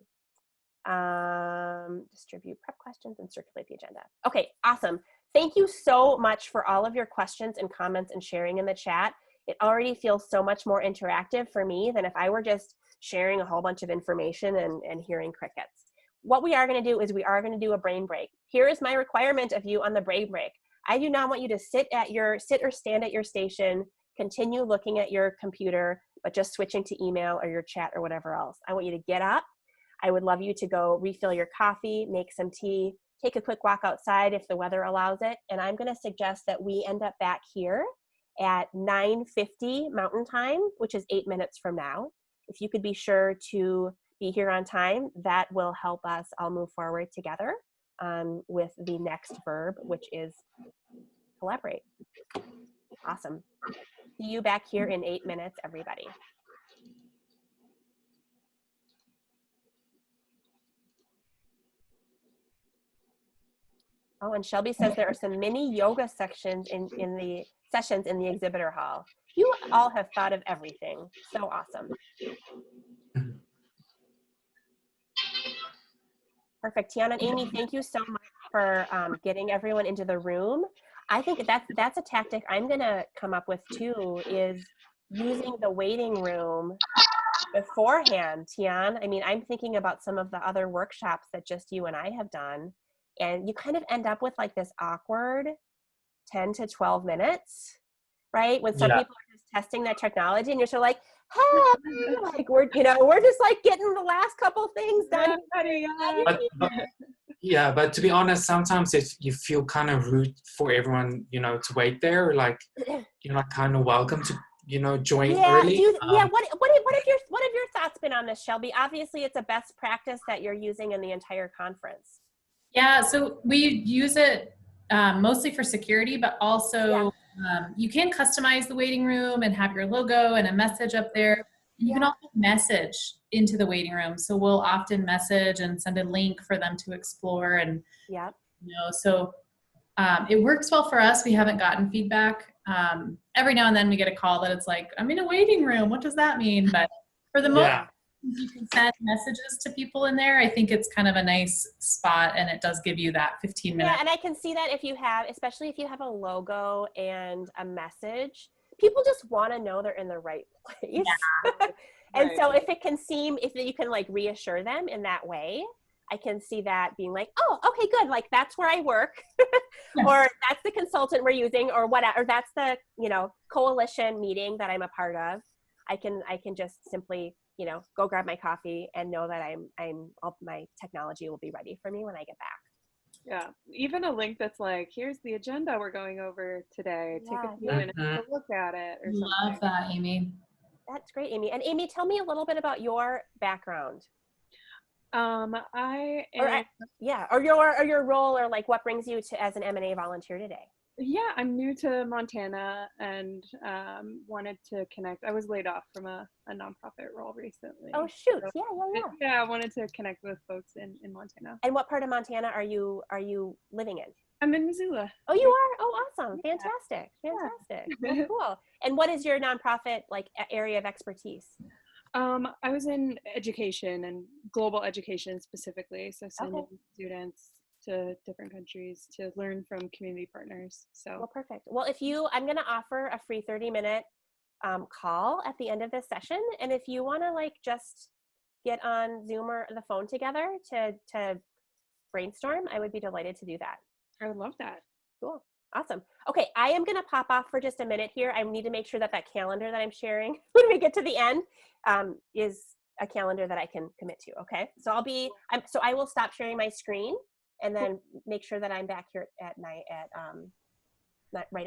Distribute prep questions and circulate the agenda. Okay, awesome. Thank you so much for all of your questions and comments and sharing in the chat. It already feels so much more interactive for me than if I were just sharing a whole bunch of information and hearing crickets. What we are going to do is we are going to do a brain break. Here is my requirement of you on the brain break. I do not want you to sit or stand at your station, continue looking at your computer, but just switching to email or your chat or whatever else. I want you to get up. I would love you to go refill your coffee, make some tea, take a quick walk outside if the weather allows it. And I'm going to suggest that we end up back here at 9:50 Mountain Time, which is 8 minutes from now. If you could be sure to be here on time, that will help us all move forward together with the next verb, which is collaborate. Awesome. See you back here in 8 minutes, everybody. Oh, and Shelby says there are some mini yoga sections in the sessions in the exhibitor hall. You all have thought of everything. So awesome. Perfect. Tiana and Amy, thank you so much for getting everyone into the room. I think that's a tactic I'm going to come up with too, is using the waiting room beforehand, Tian. I mean, I'm thinking about some of the other workshops that just you and I have done, and you kind of end up with like this awkward 10 to 12 minutes, right? When some people are just testing that technology and you're sort of like, hey, like we're just like getting the last couple things done. But to be honest, sometimes you feel kind of rude for everyone, to wait there. Like, you're not kind of welcome to, join early. What have your thoughts been on this, Shelby? Obviously, it's a best practice that you're using in the entire conference. Yeah, so we use it mostly for security, but also you can customize the waiting room and have your logo and a message up there. You can also message into the waiting room. So we'll often message and send a link for them to explore. And, so it works well for us. We haven't gotten feedback. Every now and then we get a call that it's like, I'm in a waiting room. What does that mean? But for the most you can send messages to people in there. I think it's kind of a nice spot, and it does give you that 15 minutes. Yeah, and I can see that if you have, especially if you have a logo and a message, people just want to know they're in the right place. Yeah. And so if you can like reassure them in that way, I can see that being like, oh, okay, good. Like that's where I work, or that's the consultant we're using, or whatever, or that's the, coalition meeting that I'm a part of. I can just simply, go grab my coffee and know that all my technology will be ready for me when I get back. Yeah, even a link that's like, here's the agenda we're going over today. Take a few minutes to look at it or something. Love that, Amy. That's great, Amy. And Amy, tell me a little bit about your background. I am, or your role, or like what brings you to as an MNA volunteer today. Yeah, I'm new to Montana and wanted to connect. I was laid off from a nonprofit role recently. Oh shoot! So, yeah. I wanted to connect with folks in Montana. And what part of Montana are you living in? I'm in Missoula. Oh, you are? Oh, awesome! Yeah. Fantastic! Well, cool. And what is your nonprofit like area of expertise? I was in education and global education specifically, so sending students to different countries to learn from community partners. So well, perfect. Well, I'm going to offer a free 30-minute call at the end of this session, and if you want to like just get on Zoom or the phone together to brainstorm, I would be delighted to do that. I would love that. Cool. Awesome. Okay, I am going to pop off for just a minute here. I need to make sure that calendar that I'm sharing when we get to the end is a calendar that I can commit to. Okay, so I will stop sharing my screen and then make sure that I'm back here at right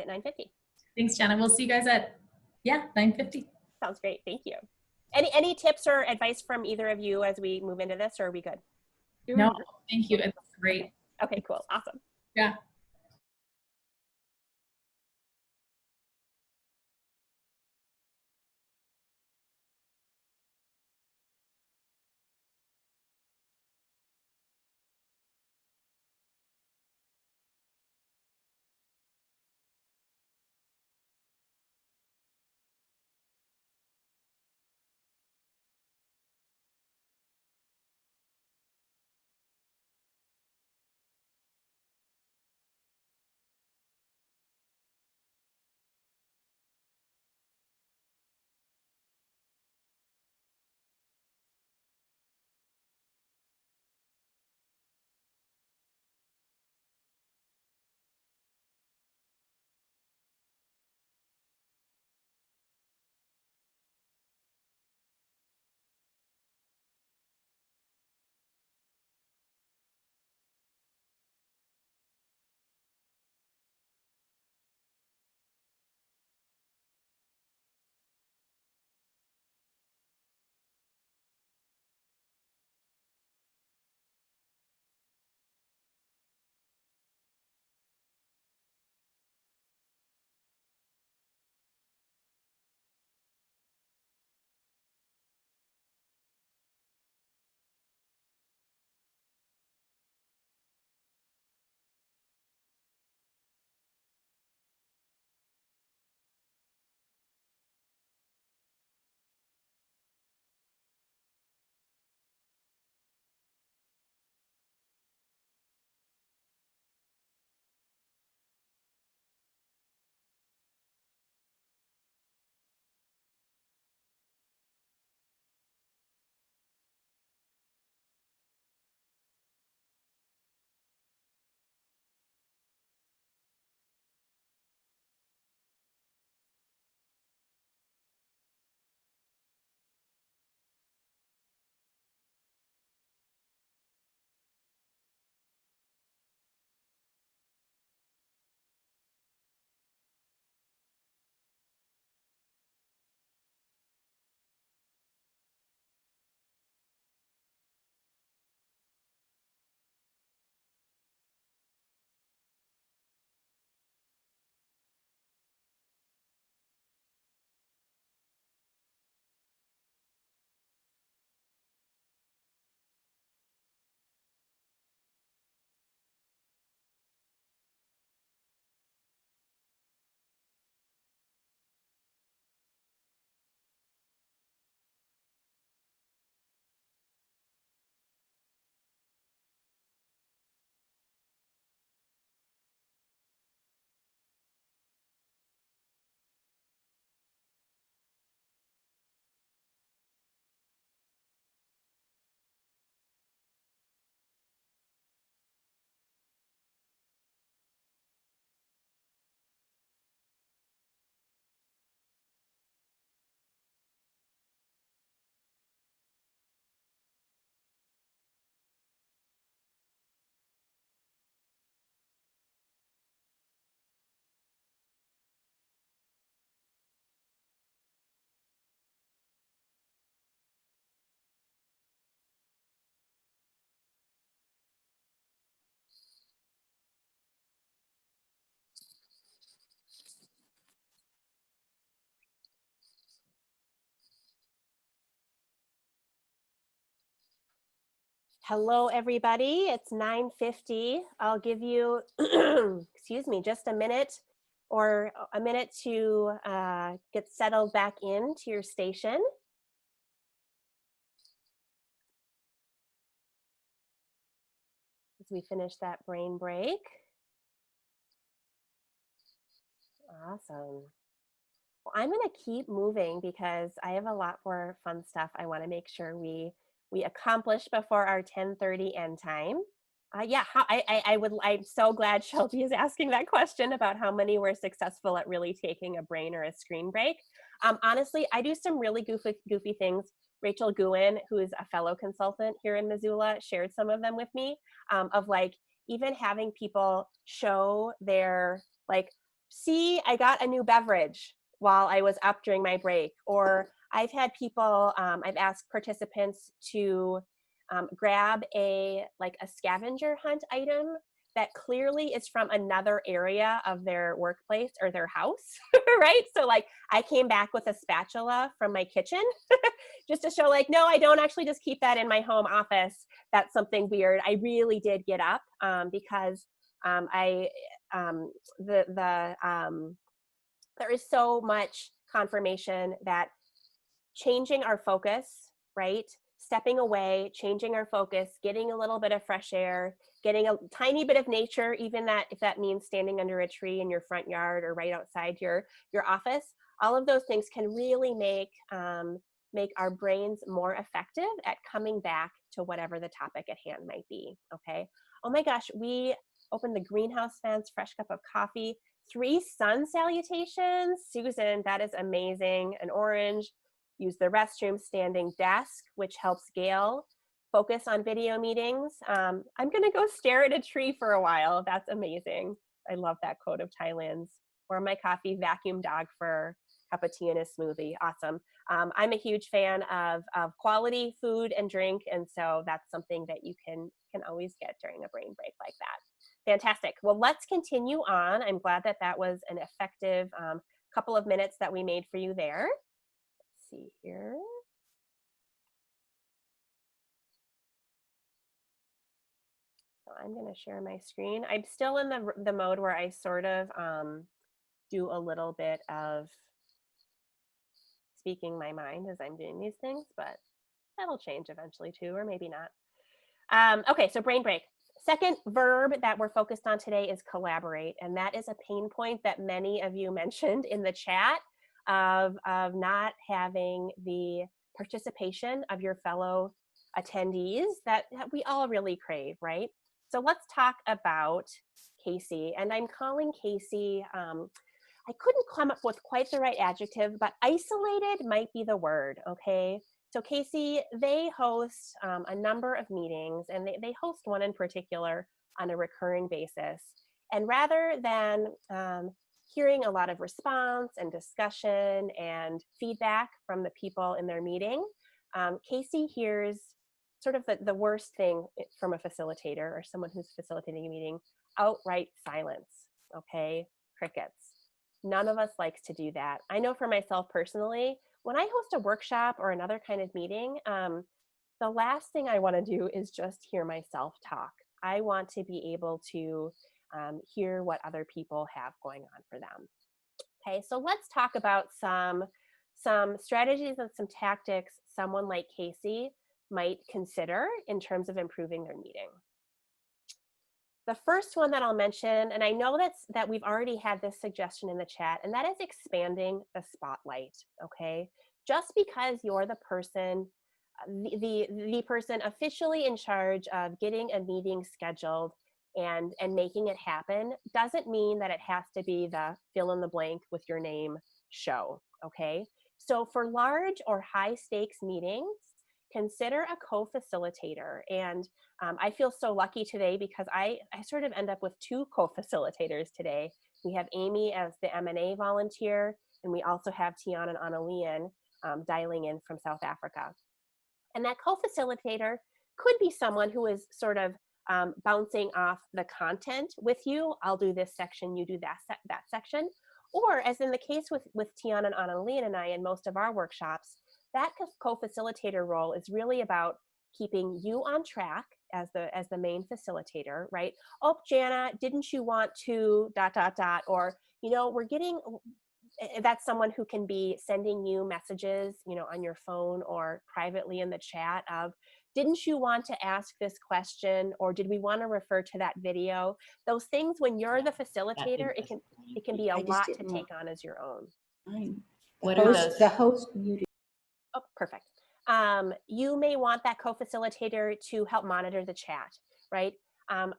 at 9:50. Thanks, Jenna. We'll see you guys at 9:50. Sounds great. Thank you. Any tips or advice from either of you as we move into this, or are we good? No, thank you. It's great. Okay, cool. Awesome. Yeah. Hello, everybody. It's 9:50. I'll give you, excuse me, just a minute or a minute to get settled back into your station. As we finish that brain break. Awesome. Well, I'm going to keep moving because I have a lot more fun stuff I want to make sure we accomplish before our 10:30 end time. Yeah, I'm so glad Shelby is asking that question about how many were successful at really taking a brain or a screen break. Honestly, I do some really goofy things. Rachel Guin, who is a fellow consultant here in Missoula, shared some of them with me, of like even having people show their like, see, I got a new beverage while I was up during my break. Or I've had people, I've asked participants to grab a scavenger hunt item that clearly is from another area of their workplace or their house, right? So like I came back with a spatula from my kitchen just to show like, no, I don't actually just keep that in my home office. That's something weird. I really did get up because there is so much confirmation that changing our focus, right? Stepping away, changing our focus, getting a little bit of fresh air, getting a tiny bit of nature, even that if that means standing under a tree in your front yard or right outside your office, all of those things can really make our brains more effective at coming back to whatever the topic at hand might be, okay? Oh my gosh, we opened the greenhouse fence, fresh cup of coffee, 3 sun salutations. Susan, that is amazing. An orange. Use the restroom standing desk, which helps Gail focus on video meetings. I'm gonna go stare at a tree for a while. That's amazing. I love that quote of Thailand's. Or my coffee, vacuum dog fur, cup of tea and a smoothie. Awesome. I'm a huge fan of quality food and drink, and so that's something that you can always get during a brain break like that. Fantastic. Well, let's continue on. I'm glad that that was an effective couple of minutes that we made for you there. See here. So I'm going to share my screen. I'm still in the mode where I sort of do a little bit of speaking my mind as I'm doing these things, but that'll change eventually too, or maybe not. Okay, so brain break. Second verb that we're focused on today is collaborate, and that is a pain point that many of you mentioned in the chat of not having the participation of your fellow attendees that we all really crave, right? So let's talk about Casey, and I'm calling Casey, I couldn't come up with quite the right adjective, but isolated might be the word, okay? So Casey, they host a number of meetings, and they host one in particular on a recurring basis. And rather than hearing a lot of response and discussion and feedback from the people in their meeting, Casey hears sort of the worst thing from a facilitator or someone who's facilitating a meeting: outright silence, okay? Crickets. None of us likes to do that. I know for myself personally, when I host a workshop or another kind of meeting, the last thing I want to do is just hear myself talk. I want to be able to hear what other people have going on for them. Okay, so let's talk about some strategies and some tactics someone like Casey might consider in terms of improving their meeting. The first one that I'll mention, and I know that we've already had this suggestion in the chat, and that is expanding the spotlight, okay? Just because you're the person, the person officially in charge of getting a meeting scheduled and making it happen doesn't mean that it has to be the fill in the blank with your name show, okay? So for large or high stakes meetings, consider a co-facilitator. And I feel so lucky today because I sort of end up with 2 co-facilitators today. We have Amy as the MNA volunteer, and we also have Tian and Annalien dialing in from South Africa. And that co-facilitator could be someone who is sort of bouncing off the content with you. I'll do this section, you do that section. Or as in the case with Tian and Annalien and I in most of our workshops, that co-facilitator role is really about keeping you on track as the main facilitator, right? Oh, Jana, didn't you want to ... Or, you know, we're getting, that's someone who can be sending you messages, you know, on your phone or privately in the chat of, didn't you want to ask this question, or did we want to refer to that video? Those things, when you're the facilitator, it can be a lot to take on as your own. What are those? The host muted. Oh, perfect. You may want that co-facilitator to help monitor the chat, right?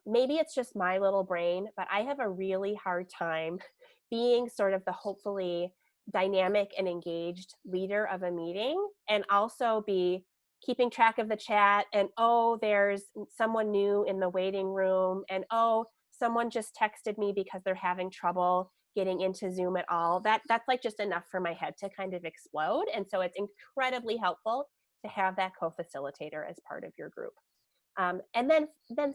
Maybe it's just my little brain, but I have a really hard time being sort of the hopefully dynamic and engaged leader of a meeting, and also be keeping track of the chat, and oh, there's someone new in the waiting room, and oh, someone just texted me because they're having trouble getting into Zoom at all. That's like just enough for my head to kind of explode. And so it's incredibly helpful to have that co-facilitator as part of your group. And then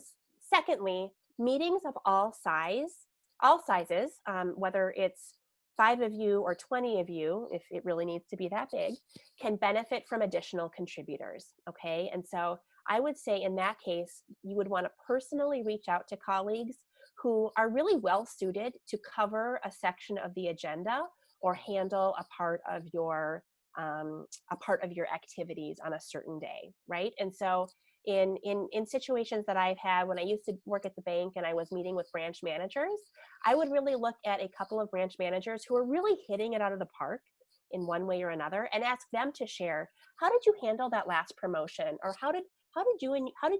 secondly, meetings of all sizes, whether it's 5 of you or 20 of you, if it really needs to be that big, can benefit from additional contributors, okay? And so I would say in that case, you would want to personally reach out to colleagues who are really well suited to cover a section of the agenda or handle a part of your activities on a certain day, right? And so in situations that I've had when I used to work at the bank and I was meeting with branch managers, I would really look at a couple of branch managers who are really hitting it out of the park in one way or another, and ask them to share, how did you handle that last promotion, or how did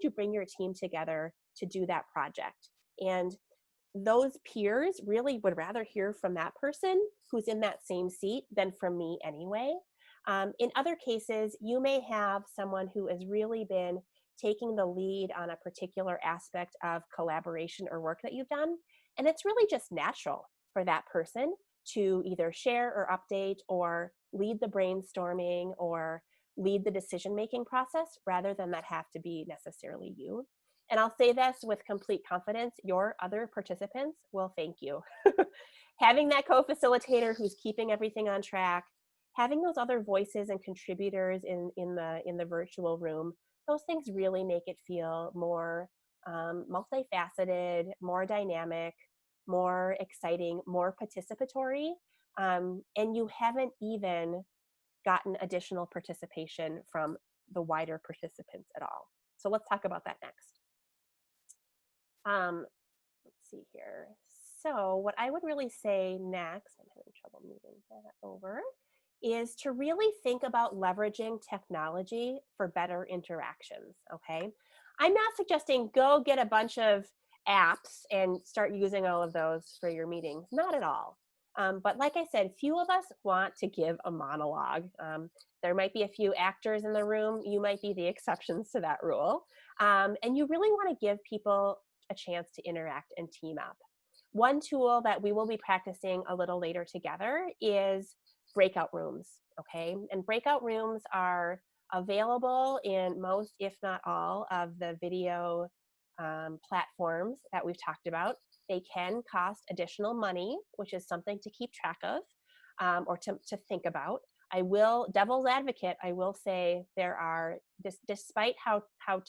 you bring your team together to do that project? And those peers really would rather hear from that person who's in that same seat than from me anyway. In other cases, you may have someone who has really been taking the lead on a particular aspect of collaboration or work that you've done, and it's really just natural for that person to either share or update or lead the brainstorming or lead the decision-making process, rather than that have to be necessarily you. And I'll say this with complete confidence, your other participants will thank you. Having that co-facilitator who's keeping everything on track, having those other voices and contributors in the virtual room, those things really make it feel more multifaceted, more dynamic, more exciting, more participatory, and you haven't even gotten additional participation from the wider participants at all. So let's talk about that next. Let's see here. So what I would really say next, I'm having trouble moving that over, is to really think about leveraging technology for better interactions, okay? I'm not suggesting go get a bunch of apps and start using all of those for your meetings, not at all. But like I said, few of us want to give a monologue. There might be a few actors in the room. You might be the exceptions to that rule. And you really want to give people a chance to interact and team up. One tool that we will be practicing a little later together is breakout rooms, okay? And breakout rooms are available in most, if not all, of the video platforms that we've talked about. They can cost additional money, which is something to keep track of or to think about. I will, devil's advocate, I will say there are, despite how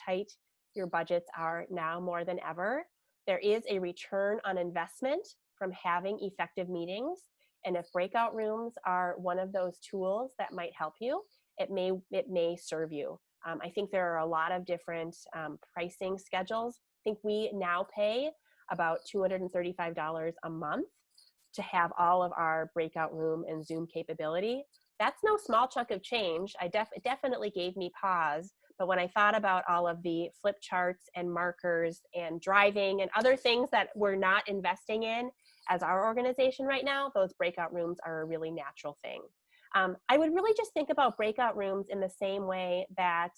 tight your budgets are now more than ever, there is a return on investment from having effective meetings. And if breakout rooms are one of those tools that might help you, it may serve you. I think there are a lot of different pricing schedules. I think we now pay about $235 a month to have all of our breakout room and Zoom capability. That's no small chunk of change. It definitely gave me pause. But when I thought about all of the flip charts and markers and driving and other things that we're not investing in as our organization right now, those breakout rooms are a really natural thing. I would really just think about breakout rooms in the same way that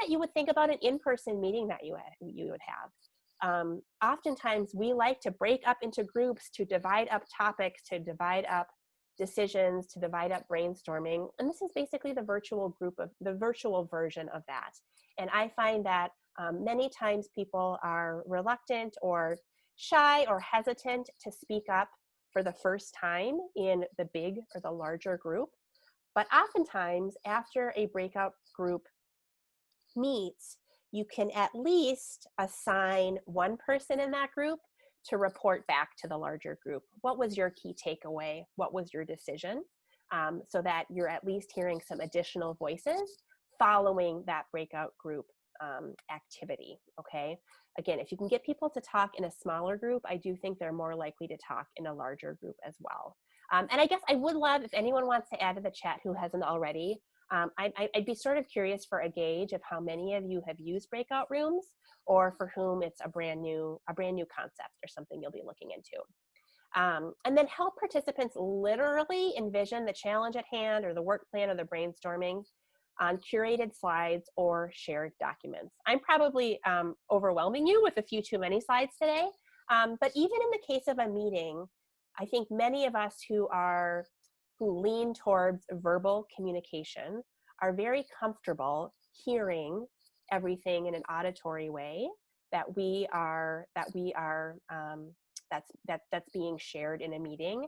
you would think about an in-person meeting that you would have. Oftentimes we like to break up into groups to divide up topics, to divide up decisions, to divide up brainstorming. And this is basically the virtual version of that. And I find that many times people are reluctant or shy or hesitant to speak up for the first time in the big or the larger group. But oftentimes after a breakout group meets, you can at least assign one person in that group to report back to the larger group. What was your key takeaway? What was your decision? So that you're at least hearing some additional voices following that breakout group activity, okay? Again, if you can get people to talk in a smaller group, I do think they're more likely to talk in a larger group as well. And I guess I would love if anyone wants to add to the chat who hasn't already. I'd be sort of curious for a gauge of how many of you have used breakout rooms, or for whom it's a brand new concept or something you'll be looking into. And then help participants literally envision the challenge at hand or the work plan or the brainstorming on curated slides or shared documents. I'm probably overwhelming you with a few too many slides today, but even in the case of a meeting, I think many of us who lean towards verbal communication are very comfortable hearing everything in an auditory way that's being shared in a meeting.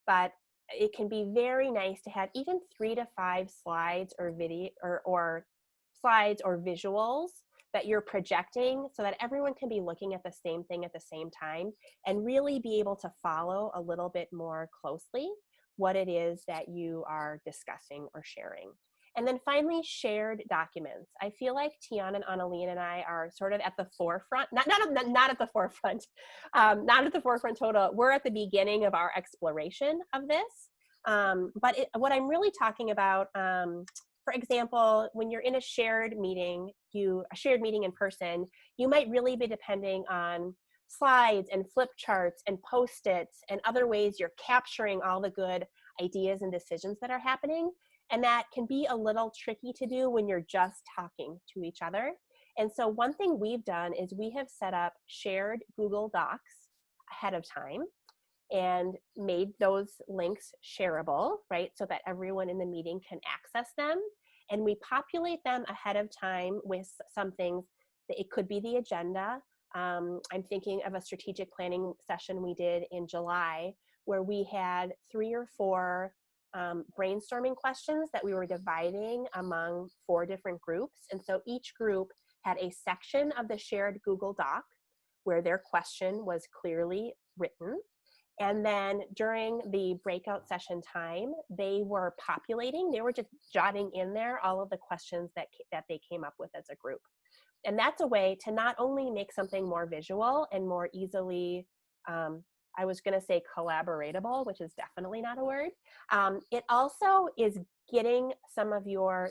But it can be very nice to have even 3 to 5 slides or video or slides or visuals that you're projecting, so that everyone can be looking at the same thing at the same time and really be able to follow a little bit more closely what it is that you are discussing or sharing. And then finally, shared documents. I feel like Tian and Annalene and I are sort of at the forefront, not at the forefront, not at the forefront total. We're at the beginning of our exploration of this. But what I'm really talking about, for example, when you're in a shared meeting in person, you might really be depending on slides and flip charts and Post-its and other ways you're capturing all the good ideas and decisions that are happening. And that can be a little tricky to do when you're just talking to each other. And so one thing we've done is we have set up shared Google Docs ahead of time and made those links shareable, right? So that everyone in the meeting can access them. And we populate them ahead of time with some things. It could be the agenda. I'm thinking of a strategic planning session we did in July where we had 3 or 4 brainstorming questions that we were dividing among 4 different groups. And so each group had a section of the shared Google Doc where their question was clearly written. And then during the breakout session time, they were just jotting in there all of the questions that they came up with as a group. And that's a way to not only make something more visual and more easily, I was going to say collaboratable, which is definitely not a word. It also is getting some of you're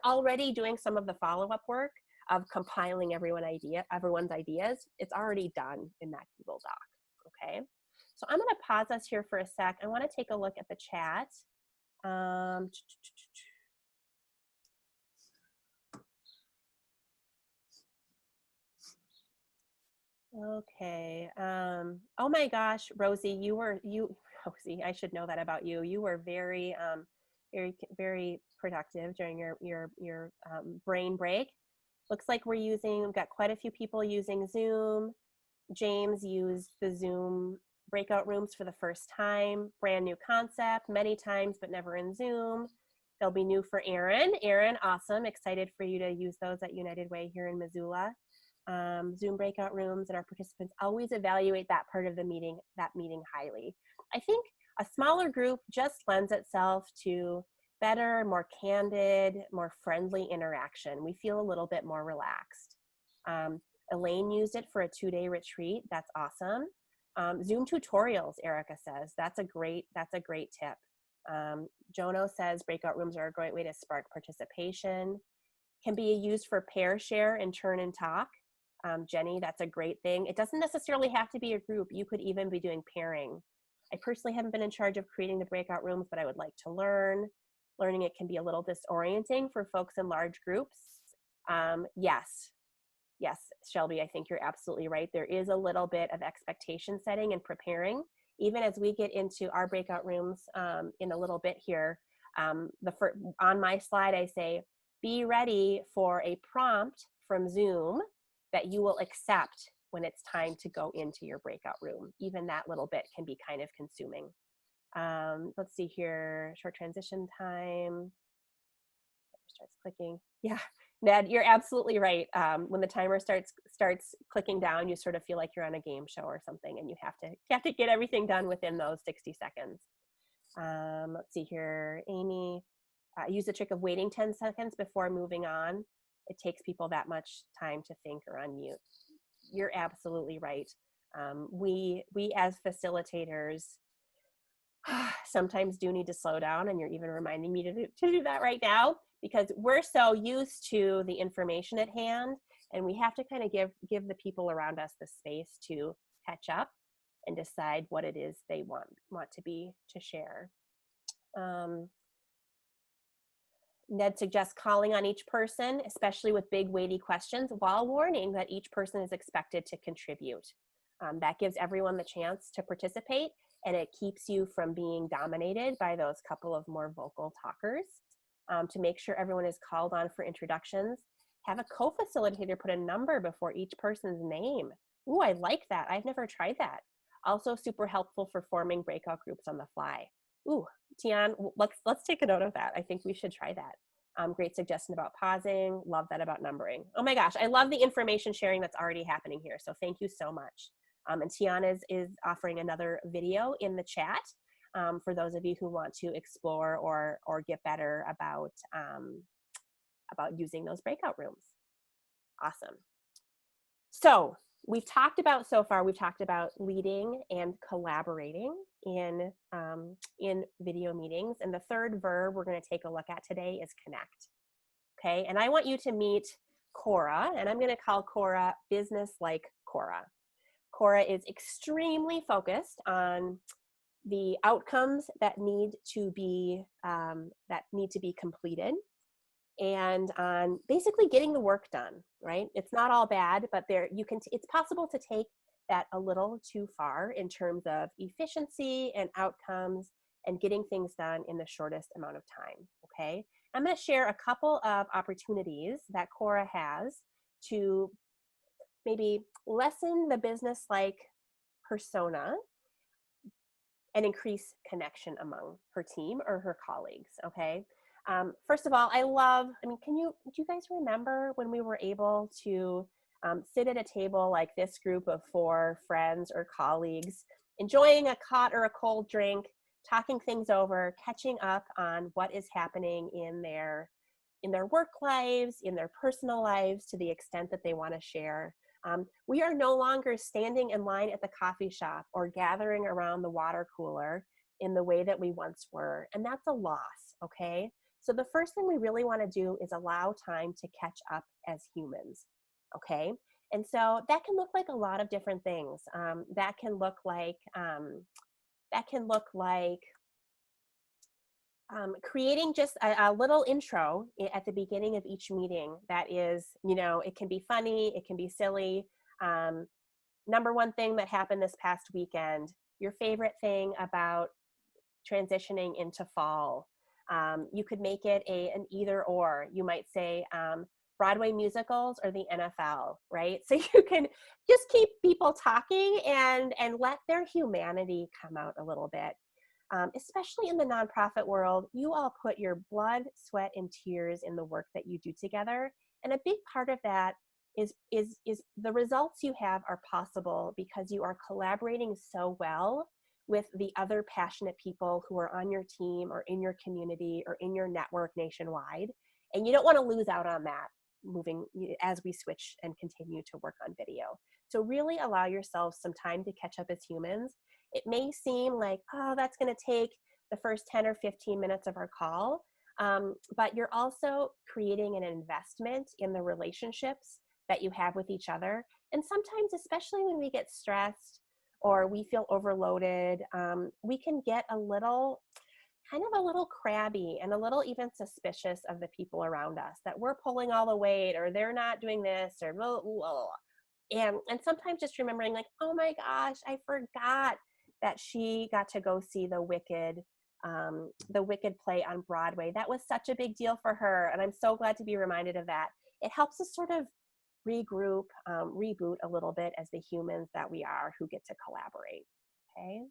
already doing some of the follow-up work of compiling everyone's ideas. It's already done in that Google Doc, okay? So I'm going to pause us here for a sec. I want to take a look at the chat. Okay. Oh my gosh, Rosie, Rosie, I should know that about you. You were very, very productive during your brain break. Looks like we've got quite a few people using Zoom. James used the Zoom breakout rooms for the first time. Brand new concept, many times, but never in Zoom. They'll be new for Aaron. Aaron, awesome. Excited for you to use those at United Way here in Missoula. Zoom breakout rooms, and our participants always evaluate that part of the meeting, highly. I think a smaller group just lends itself to better, more candid, more friendly interaction. We feel a little bit more relaxed. Elaine used it for a 2-day retreat. That's awesome. Zoom tutorials, Erica says, that's a great tip. Jono says breakout rooms are a great way to spark participation. Can be used for pair share and turn and talk. Jenny, that's a great thing. It doesn't necessarily have to be a group. You could even be doing pairing. I personally haven't been in charge of creating the breakout rooms, but I would like to learn. Learning it can be a little disorienting for folks in large groups. Yes, Shelby, I think you're absolutely right. There is a little bit of expectation setting and preparing. Even as we get into our breakout rooms in a little bit here, on my slide, I say, be ready for a prompt from Zoom that you will accept when it's time to go into your breakout room. Even that little bit can be kind of consuming. Let's see here, short transition time. Starts clicking. Yeah, Ned, you're absolutely right. When the timer starts clicking down, you sort of feel like you're on a game show or something, and you have to get everything done within those 60 seconds. Let's see here, Amy. Use the trick of waiting 10 seconds before moving on. It takes people that much time to think or unmute. You're absolutely right. We as facilitators sometimes do need to slow down, and you're even reminding me to do that right now, because we're so used to the information at hand, and we have to kind of give the people around us the space to catch up and decide what it is they want to share. Ned suggests calling on each person, especially with big weighty questions, while warning that each person is expected to contribute. That gives everyone the chance to participate, and it keeps you from being dominated by those couple of more vocal talkers. To make sure everyone is called on for introductions, have a co-facilitator put a number before each person's name. Ooh, I like that. I've never tried that. Also super helpful for forming breakout groups on the fly. Ooh, Tian, let's take a note of that. I think we should try that. Great suggestion about pausing. Love that about numbering. Oh my gosh, I love the information sharing that's already happening here. So thank you so much. And Tian is offering another video in the chat for those of you who want to explore or get better about using those breakout rooms. Awesome. So we've talked about leading and collaborating in video meetings. And the third verb we're going to take a look at today is connect. Okay, and I want you to meet Cora, and I'm going to call Cora business like Cora. Cora is extremely focused on the outcomes that need to be completed, and on basically getting the work done, right? It's not all bad, but it's possible to take that a little too far in terms of efficiency and outcomes and getting things done in the shortest amount of time, okay? I'm gonna share a couple of opportunities that Cora has to maybe lessen the business-like persona and increase connection among her team or her colleagues, okay? First of all, do you guys remember when we were able to sit at a table like this group of 4 friends or colleagues, enjoying a hot or a cold drink, talking things over, catching up on what is happening in their work lives, in their personal lives, to the extent that they want to share. We are no longer standing in line at the coffee shop or gathering around the water cooler in the way that we once were, and that's a loss, okay? So the first thing we really want to do is allow time to catch up as humans, okay? And so that can look like a lot of different things. That can look like creating just a little intro at the beginning of each meeting that is, it can be funny, it can be silly. Number one thing that happened this past weekend, your favorite thing about transitioning into fall. You could make it an either or. You might say Broadway musicals or the NFL, right? So you can just keep people talking and let their humanity come out a little bit. Especially in the nonprofit world, you all put your blood, sweat, and tears in the work that you do together. And a big part of that is the results you have are possible because you are collaborating so well with the other passionate people who are on your team or in your community or in your network nationwide. And you don't want to lose out on that moving as we switch and continue to work on video. So really allow yourselves some time to catch up as humans. It may seem like, oh, that's going to take the first 10 or 15 minutes of our call, but you're also creating an investment in the relationships that you have with each other. And sometimes, especially when we get stressed or we feel overloaded, we can get a little crabby and a little even suspicious of the people around us, that we're pulling all the weight or they're not doing this or blah, blah, blah. And sometimes just remembering like, oh my gosh, I forgot that she got to go see the Wicked play on Broadway. That was such a big deal for her, and I'm so glad to be reminded of that. It helps us sort of regroup, reboot a little bit as the humans that we are who get to collaborate, okay?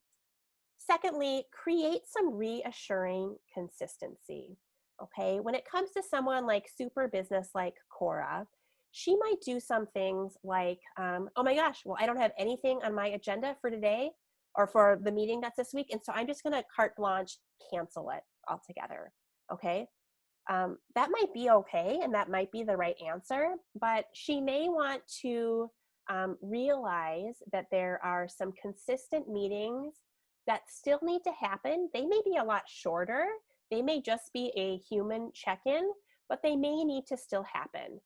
Secondly, create some reassuring consistency. Okay, when it comes to someone like super business like Cora, she might do some things like, oh my gosh, well, I don't have anything on my agenda for today or for the meeting that's this week. And so I'm just going to carte blanche cancel it altogether. Okay. That might be okay, and that might be the right answer, but she may want to realize that there are some consistent meetings that still need to happen. They may be a lot shorter. They may just be a human check-in, but they may need to still happen.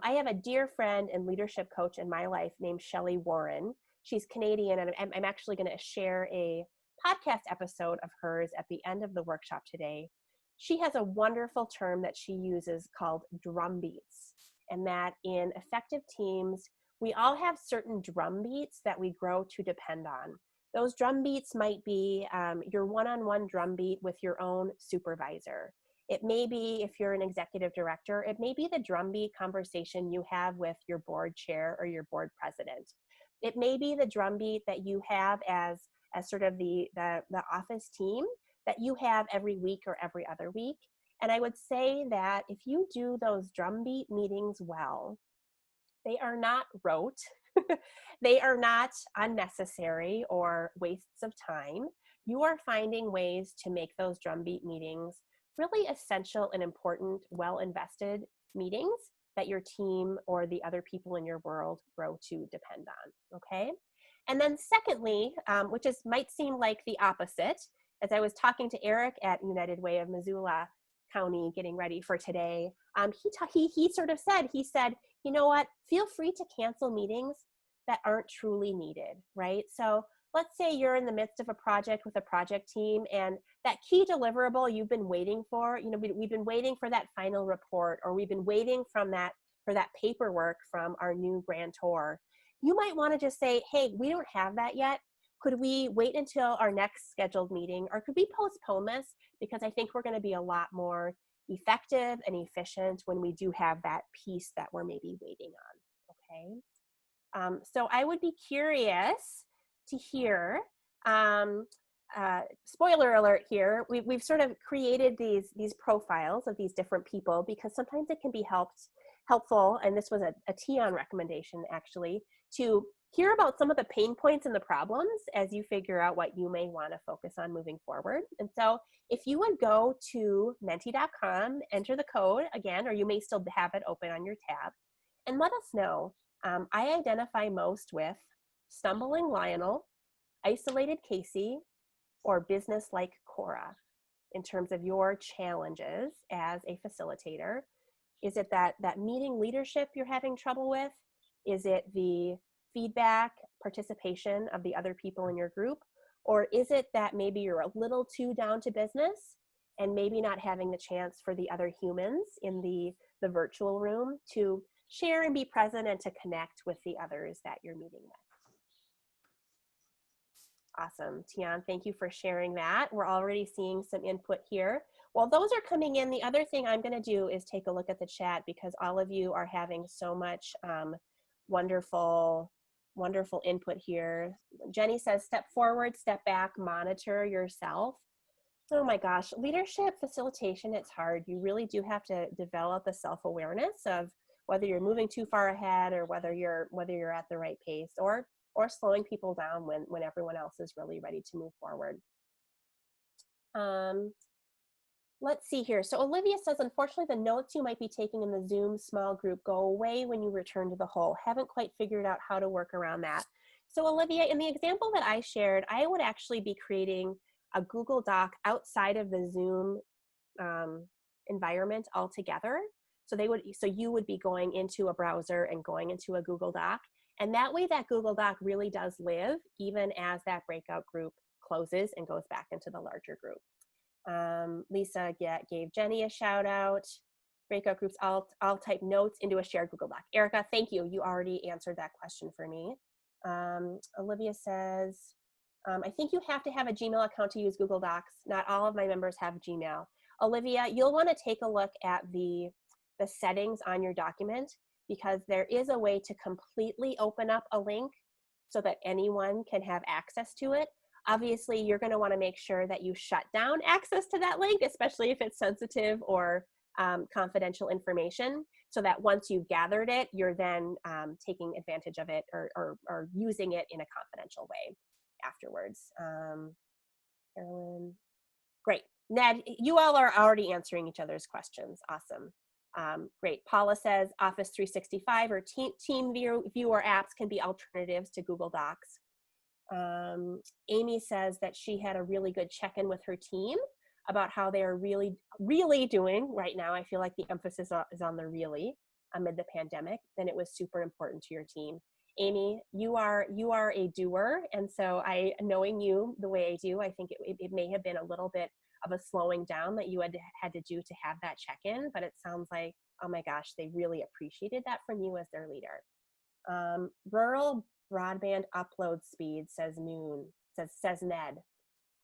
I have a dear friend and leadership coach in my life named Shelley Warren. She's Canadian, and I'm actually going to share a podcast episode of hers at the end of the workshop today. She has a wonderful term that she uses called drumbeats, and that in effective teams, we all have certain drumbeats that we grow to depend on. Those drumbeats might be your one-on-one drumbeat with your own supervisor. It may be, if you're an executive director, it may be the drumbeat conversation you have with your board chair or your board president. It may be the drumbeat that you have as sort of the office team that you have every week or every other week. And I would say that if you do those drumbeat meetings well, they are not rote, they are not unnecessary or wastes of time. You are finding ways to make those drumbeat meetings really essential and important, well-invested meetings that your team or the other people in your world grow to depend on, okay? And then secondly, which might seem like the opposite, as I was talking to Eric at United Way of Missoula County getting ready for today, he sort of said, you know what, feel free to cancel meetings that aren't truly needed, right? So let's say you're in the midst of a project with a project team, and that key deliverable you've been waiting for, we've been waiting for that final report, or we've been waiting for that paperwork from our new grantor. You might want to just say, hey, we don't have that yet. Could we wait until our next scheduled meeting, or could we postpone this? Because I think we're going to be a lot more effective and efficient when we do have that piece that we're maybe waiting on, okay? So I would be curious to hear, spoiler alert here, we've sort of created these profiles of these different people because sometimes it can be helpful, and this was a Tion recommendation actually, to hear about some of the pain points and the problems as you figure out what you may want to focus on moving forward. And so if you would go to menti.com, enter the code again, or you may still have it open on your tab, and let us know. I identify most with stumbling Lionel, isolated Casey, or business like Cora in terms of your challenges as a facilitator. Is it that meeting leadership you're having trouble with? Is it the feedback, participation of the other people in your group? Or is it that maybe you're a little too down to business and maybe not having the chance for the other humans in the virtual room to share and be present and to connect with the others that you're meeting with? Awesome, Tion, thank you for sharing that. We're already seeing some input here. While those are coming in, the other thing I'm going to do is take a look at the chat because all of you are having so much wonderful input here. Jenny says, step forward, step back, monitor yourself. Oh my gosh, leadership facilitation, it's hard. You really do have to develop a self-awareness of whether you're moving too far ahead or whether you're at the right pace, or slowing people down when everyone else is really ready to move forward. Let's see here. So Olivia says, unfortunately, the notes you might be taking in the Zoom small group go away when you return to the whole. Haven't quite figured out how to work around that. So Olivia, in the example that I shared, I would actually be creating a Google Doc outside of the Zoom environment altogether. So you would be going into a browser and going into a Google Doc. And that way that Google Doc really does live even as that breakout group closes and goes back into the larger group. Lisa gave Jenny a shout out. Breakout groups, I'll type notes into a shared Google Doc. Erica, thank you. You already answered that question for me. Olivia says, I think you have to have a Gmail account to use Google Docs. Not all of my members have Gmail. Olivia, you'll want to take a look at the settings on your document, because there is a way to completely open up a link so that anyone can have access to it. Obviously, you're going to want to make sure that you shut down access to that link, especially if it's sensitive or confidential information, so that once you've gathered it, you're then taking advantage of it or using it in a confidential way afterwards. Carolyn, great. Ned, you all are already answering each other's questions. Awesome. Great. Paula says Office 365 or Team View or apps can be alternatives to Google Docs. Amy says that she had a really good check-in with her team about how they are really, really doing right now. I feel like the emphasis is on the really amid the pandemic, and it was super important to your team. Amy, you are a doer, and so knowing you the way I do, I think it may have been a little bit of a slowing down that you had to do to have that check-in, but it sounds like, oh my gosh, they really appreciated that from you as their leader. Rural broadband upload speed, says Ned.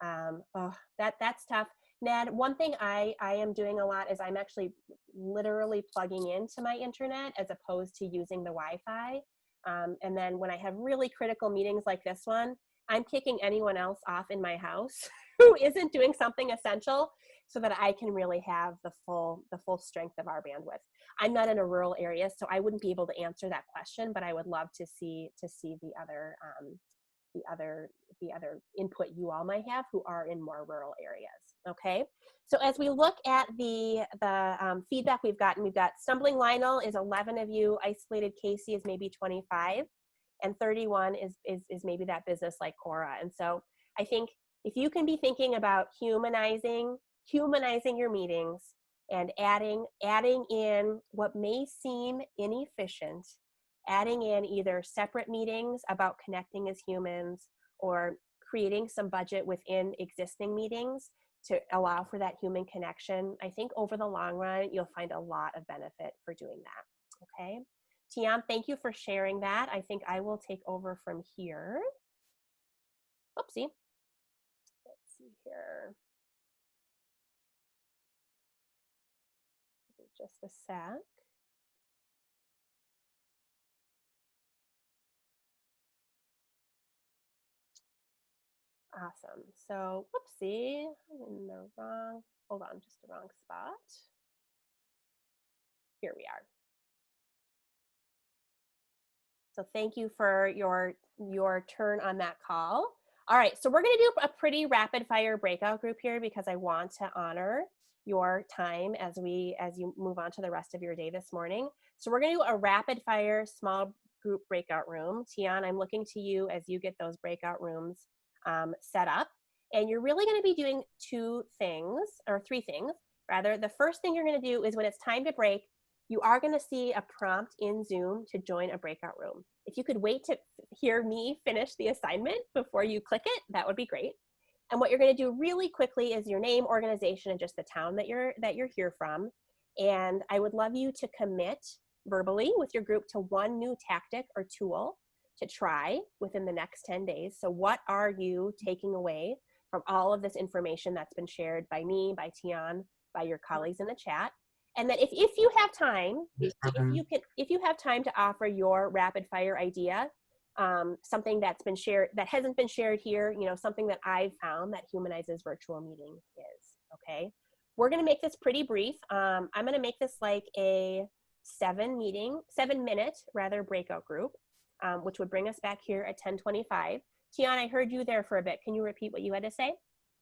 Oh, that's tough. Ned, one thing I am doing a lot is I'm actually literally plugging into my internet as opposed to using the Wi-Fi. And then when I have really critical meetings like this one, I'm kicking anyone else off in my house who isn't doing something essential so that I can really have the full strength of our bandwidth. I'm not in a rural area, so I wouldn't be able to answer that question, but I would love to see the other input you all might have who are in more rural areas. Okay, so as we look at the feedback we've got Stumbling Lionel is 11 of you, Isolated Casey is maybe 25, and 31 is maybe that business like Cora. And so I think if you can be thinking about humanizing your meetings and adding in what may seem inefficient, adding in either separate meetings about connecting as humans or creating some budget within existing meetings to allow for that human connection, I think over the long run, you'll find a lot of benefit for doing that, okay? Tian, thank you for sharing that. I think I will take over from here. Oopsie. Let's see here. Just a sec. Awesome. So, whoopsie, I'm in the wrong, hold on, just the wrong spot. Here we are. So thank you for your turn on that call. All right, so we're gonna do a pretty rapid fire breakout group here because I want to honor your time as you move on to the rest of your day this morning. So we're gonna do a rapid fire small group breakout room. Tian, I'm looking to you as you get those breakout rooms set up. And you're really gonna be doing three things rather. The first thing you're gonna do is when it's time to break, you are gonna see a prompt in Zoom to join a breakout room. If you could wait to hear me finish the assignment before you click it, that would be great. And what you're gonna do really quickly is your name, organization, and just the town that you're here from. And I would love you to commit verbally with your group to one new tactic or tool to try within the next 10 days. So what are you taking away from all of this information that's been shared by me, by Tian, by your colleagues in the chat? And that if you have time, if you have time to offer your rapid fire idea, something that's been shared, that hasn't been shared here, something that I've found that humanizes virtual meetings is, okay? We're gonna make this pretty brief. I'm gonna make this like a 7-minute breakout group, which would bring us back here at 10:25. Tian, I heard you there for a bit. Can you repeat what you had to say?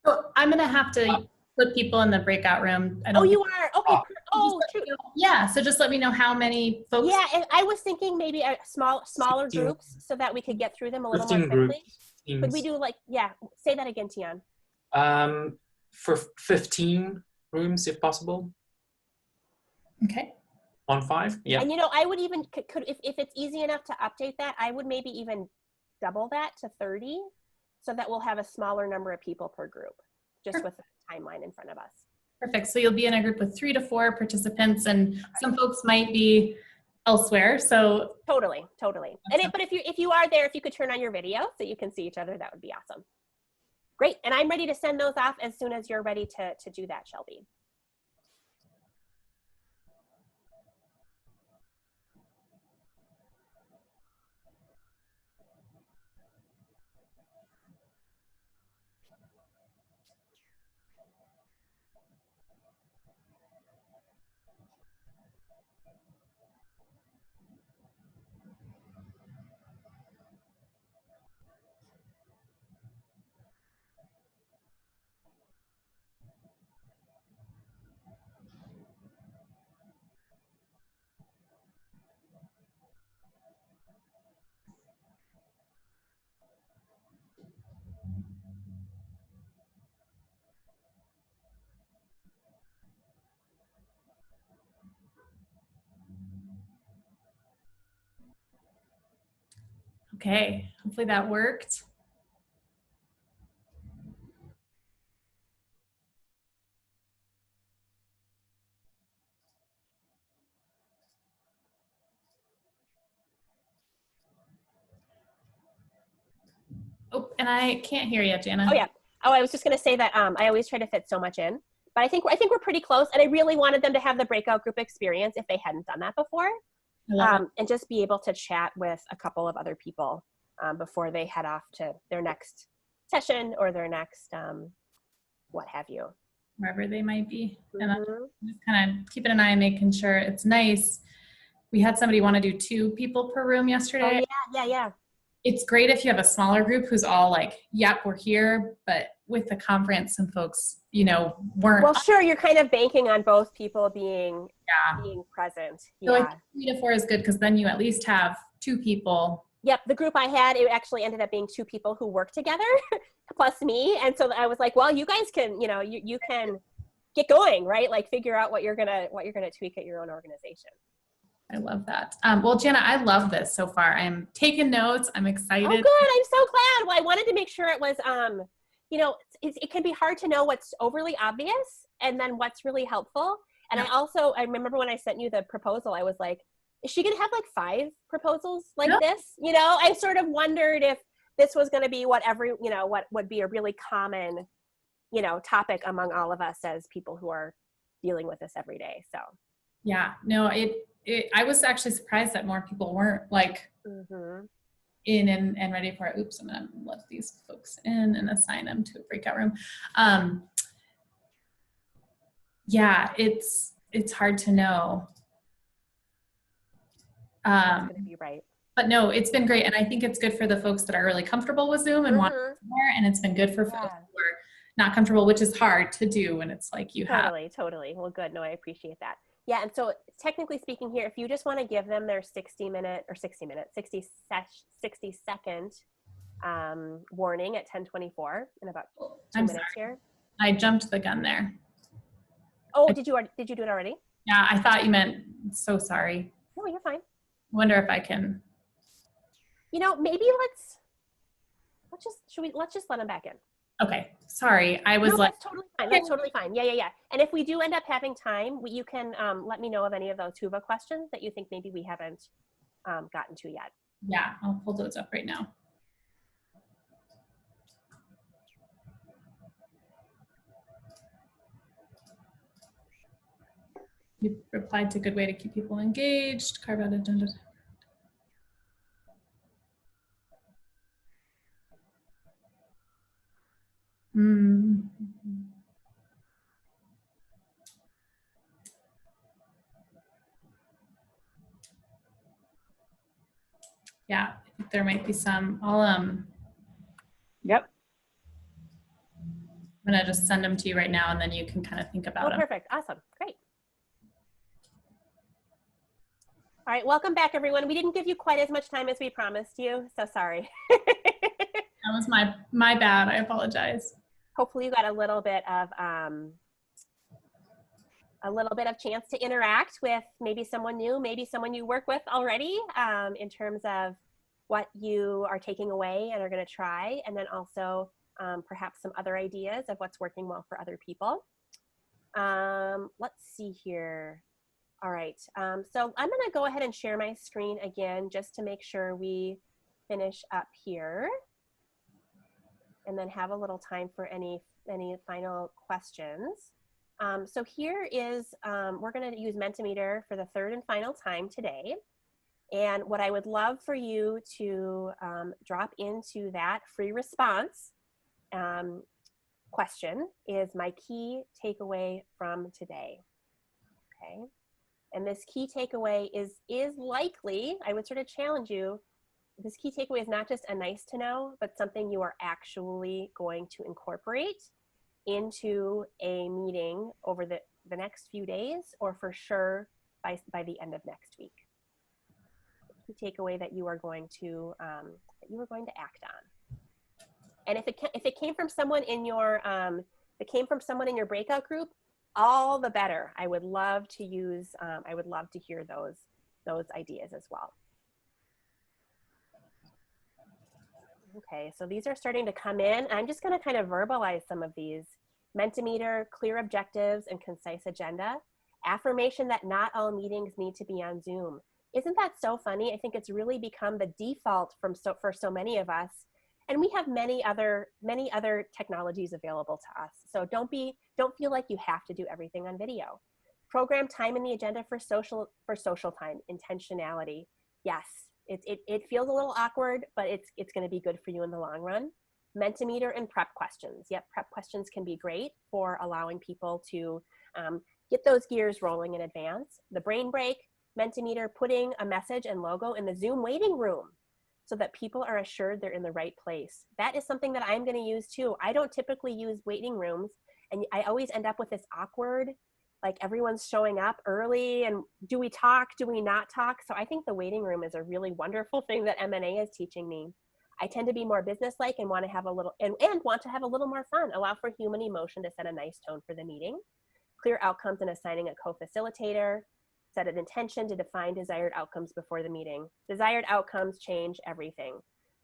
So I'm gonna have to put people in the breakout room. Oh, you are? Okay. Oh, true. Yeah, so just let me know how many folks. Yeah, and I was thinking maybe smaller groups so that we could get through them a little more quickly. Could we do say that again, Tian? For 15 rooms, if possible. Okay. On 5, yeah. And I would even, if it's easy enough to update that, I would maybe even double that to 30 so that we'll have a smaller number of people per group, just with the timeline in front of us. Perfect. So you'll be in a group with 3 to 4 participants, and some folks might be elsewhere. So totally. And but if you are there, if you could turn on your video so you can see each other, that would be awesome. Great. And I'm ready to send those off as soon as you're ready to do that, Shelby. Okay, hopefully that worked. Oh, and I can't hear you, Jana. Oh yeah. Oh, I was just gonna say that I always try to fit so much in, but I think we're pretty close. And I really wanted them to have the breakout group experience if they hadn't done that before, I love it. and just be able to chat with a couple of other people before they head off to their next session or their next what have you. Wherever they might be. And I'm Mhm. just kind of keeping an eye on making sure it's nice. We had somebody want to do 2 people per room Oh yesterday. yeah. It's great if you have a smaller group who's all like, yep, we're here. But with the conference, some folks, you know, weren't. Well, sure, you're kind of banking on both people being Yeah. present. So I Yeah. think 3 to 4 is good because then you at least have 2 people. Yep, the group I had, it actually ended up being 2 people who work together plus me. And so I was like, well, you guys can, you know, you can get going, right? Like figure out what you're gonna tweak at your own organization. I love that. Well, Jana, I love this so far. I'm taking notes. I'm excited. Oh, good. I'm so glad. Well, I wanted to make sure it was, you know, it can be hard to know what's overly obvious and then what's really helpful. And Yeah. I remember when I sent you the proposal, I was like, is she going to have like 5 proposals like No. this? You know, I sort of wondered if this was going to be what would be a really common, you know, topic among all of us as people who are dealing with this every day. So. Yeah, no, I was actually surprised that more people weren't like in and ready for it. Oops, I'm gonna let these folks in and assign them to a breakout room. Yeah, it's hard to know. That's gonna be right. But no, it's been great. And I think it's good for the folks that are really comfortable with Zoom and want to there. And it's been good for folks who are not comfortable, which is hard to do when it's like you have. Totally. Well, good. No, I appreciate that. Yeah, and so technically speaking here, if you just want to give them their 60 second warning at 10:24 in about 2 minutes here. I jumped the gun there. Oh, did you do it already? Yeah, I thought you meant, so sorry. No, you're fine. Wonder if I can. You know, maybe let's just let them back in. Okay, sorry. I was that's totally fine. That's totally fine. Yeah. And if we do end up having time, you can let me know of any of those Tuva questions that you think maybe we haven't gotten to yet. Yeah, I'll pull those up right now. You replied to good way to keep people engaged, carve out agenda. Yeah, I think there might be some. Yep. I'm gonna just send them to you right now and then you can kind of think about them. Perfect. Awesome. Great. All right, welcome back, everyone. We didn't give you quite as much time as we promised you, so sorry. That was my bad. I apologize. Hopefully you got a little bit of chance to interact with maybe someone new, maybe someone you work with already, in terms of what you are taking away and are going to try, and then also perhaps some other ideas of what's working well for other people. Let's see here. All right, so I'm going to go ahead and share my screen again just to make sure we finish up here and then have a little time for any final questions. So here is, we're going to use Mentimeter for the 3rd and final time today. And what I would love for you to drop into that free response question is my key takeaway from today. Okay. And this key takeaway is likely, I would sort of challenge you, this key takeaway is not just a nice to know, but something you are actually going to incorporate into a meeting over the next few days, or for sure by the end of next week. The key takeaway that you are going to act on. And if it came from someone in your breakout group, all the better. I would love to use. I would love to hear those ideas as well. Okay, so these are starting to come in. I'm just going to kind of verbalize some of these. Mentimeter, clear objectives and concise agenda. Affirmation that not all meetings need to be on Zoom. Isn't that so funny? I think it's really become the default for so many of us. And we have many other technologies available to us. So don't feel like you have to do everything on video. Program time in the agenda for social time, intentionality. Yes, it feels a little awkward, but it's going to be good for you in the long run. Mentimeter and prep questions. Yep, prep questions can be great for allowing people to get those gears rolling in advance. The brain break, Mentimeter, putting a message and logo in the Zoom waiting room so that people are assured they're in the right place. That is something that I'm going to use too. I don't typically use waiting rooms, and I always end up with this awkward, like everyone's showing up early, and do we talk, do we not talk? So I think the waiting room is a really wonderful thing that MNA is teaching me. I tend to be more businesslike and want to have a little and want to have a little more fun. Allow for human emotion to set a nice tone for the meeting. Clear outcomes and assigning a co-facilitator. Set an intention to define desired outcomes before the meeting. Desired outcomes change everything.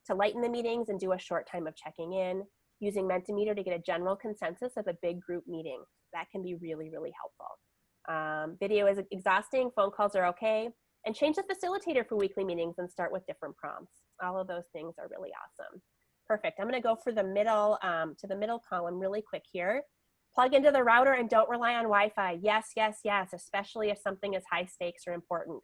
To lighten the meetings and do a short time of checking in. Using Mentimeter to get a general consensus of a big group meeting. That can be really, really helpful. Video is exhausting. Phone calls are okay. And change the facilitator for weekly meetings and start with different prompts. All of those things are really awesome. Perfect. I'm going to go for the middle to the middle column really quick here. Plug into the router and don't rely on Wi-Fi. Yes, yes, yes, especially if something is high stakes or important.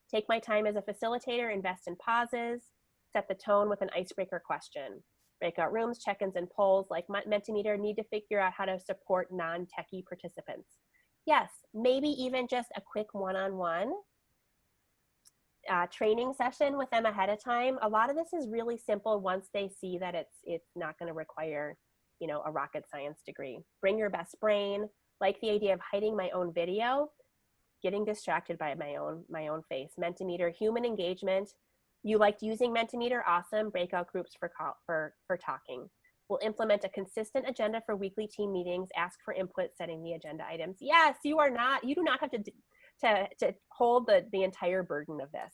Take my time as a facilitator, invest in pauses, set the tone with an icebreaker question. Breakout rooms, check-ins, and polls like Mentimeter need to figure out how to support non-techie participants. Yes, maybe even just a quick one-on-one training session with them ahead of time. A lot of this is really simple once they see that it's not going to require, you know, a rocket science degree. Bring your best brain. Like the idea of hiding my own video, getting distracted by my own face. Mentimeter, human engagement. You liked using Mentimeter? Awesome. Breakout groups for talking. We'll implement a consistent agenda for weekly team meetings. Ask for input, setting the agenda items. Yes, you do not have to hold the entire burden of this.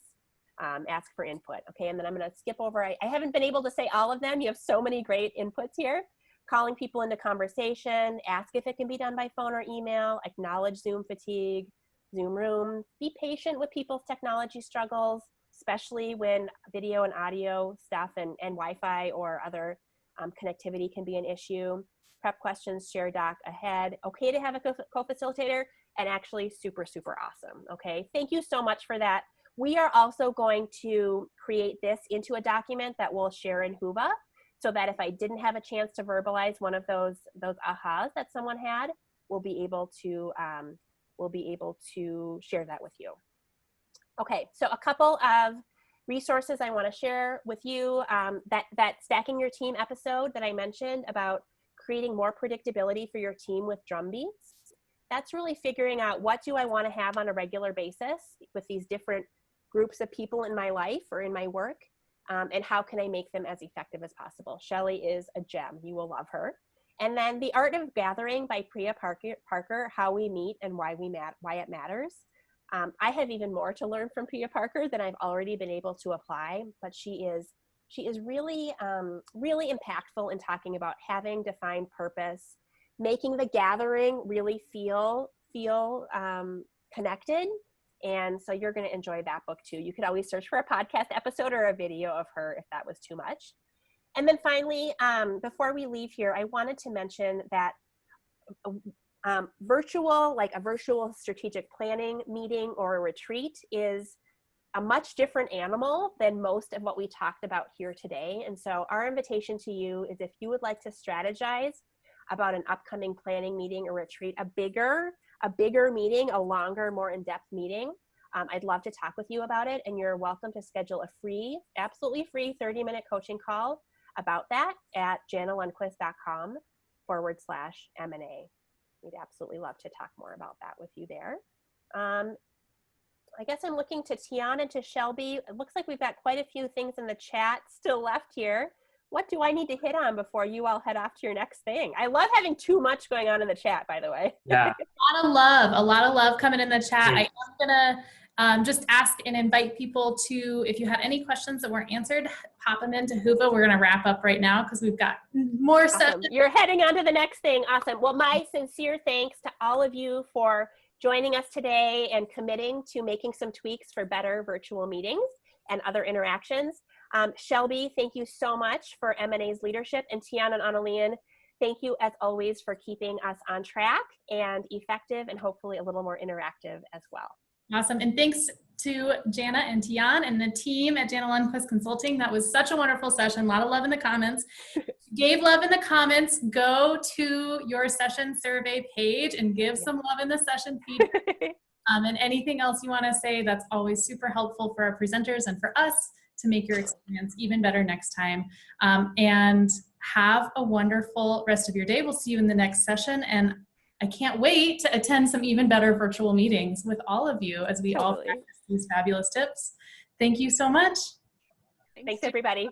Ask for input. Okay, and then I'm going to skip over. I haven't been able to say all of them. You have so many great inputs here. Calling people into conversation. Ask if it can be done by phone or email. Acknowledge Zoom fatigue. Zoom room. Be patient with people's technology struggles, especially when video and audio stuff and Wi-Fi or other connectivity can be an issue. Prep questions, share doc ahead. Okay to have a co-facilitator, and actually super, super awesome. Okay, thank you so much for that. We are also going to create this into a document that we'll share in Whova, so that if I didn't have a chance to verbalize one of those ahas that someone had, we'll be able to share that with you. Okay, so a couple of resources I want to share with you. That Stacking Your Team episode that I mentioned about creating more predictability for your team with drum beats. That's really figuring out what do I want to have on a regular basis with these different groups of people in my life or in my work, and how can I make them as effective as possible. Shelley is a gem. You will love her. And then The Art of Gathering by Priya Parker, How We Meet and Why It Matters. I have even more to learn from Priya Parker than I've already been able to apply, but she is really, really impactful in talking about having defined purpose, making the gathering really feel connected. And so you're going to enjoy that book too. You could always search for a podcast episode or a video of her if that was too much. And then finally, before we leave here, I wanted to mention that a virtual strategic planning meeting or a retreat is a much different animal than most of what we talked about here today. And so our invitation to you is, if you would like to strategize about an upcoming planning meeting or retreat, a bigger meeting, a longer, more in-depth meeting, I'd love to talk with you about it. And you're welcome to schedule a free, absolutely free 30-minute coaching call about that at janalundquist.com/MNA. We'd absolutely love to talk more about that with you there. I guess I'm looking to Tian and to Shelby. It looks like we've got quite a few things in the chat still left here. What do I need to hit on before you all head off to your next thing? I love having too much going on in the chat, by the way. Yeah. A lot of love coming in the chat. I am gonna Just ask and invite people to, if you had any questions that weren't answered, pop them into Huva. We're going to wrap up right now because we've got more stuff. Awesome. You're heading on to the next thing. Awesome. Well, my sincere thanks to all of you for joining us today and committing to making some tweaks for better virtual meetings and other interactions. Shelby, thank you so much for MNA's leadership, and Tian and Annalyn, thank you as always for keeping us on track and effective and hopefully a little more interactive as well. Awesome. And thanks to Jana and Tian and the team at Jana Lundquist Consulting. That was such a wonderful session. A lot of love in the comments. Gave love in the comments. Go to your session survey page and give some love in the session feedback. And anything else you want to say, that's always super helpful for our presenters and for us to make your experience even better next time. And have a wonderful rest of your day. We'll see you in the next session. And I can't wait to attend some even better virtual meetings with all of you as we all practice these fabulous tips. Thank you so much. Thanks everybody.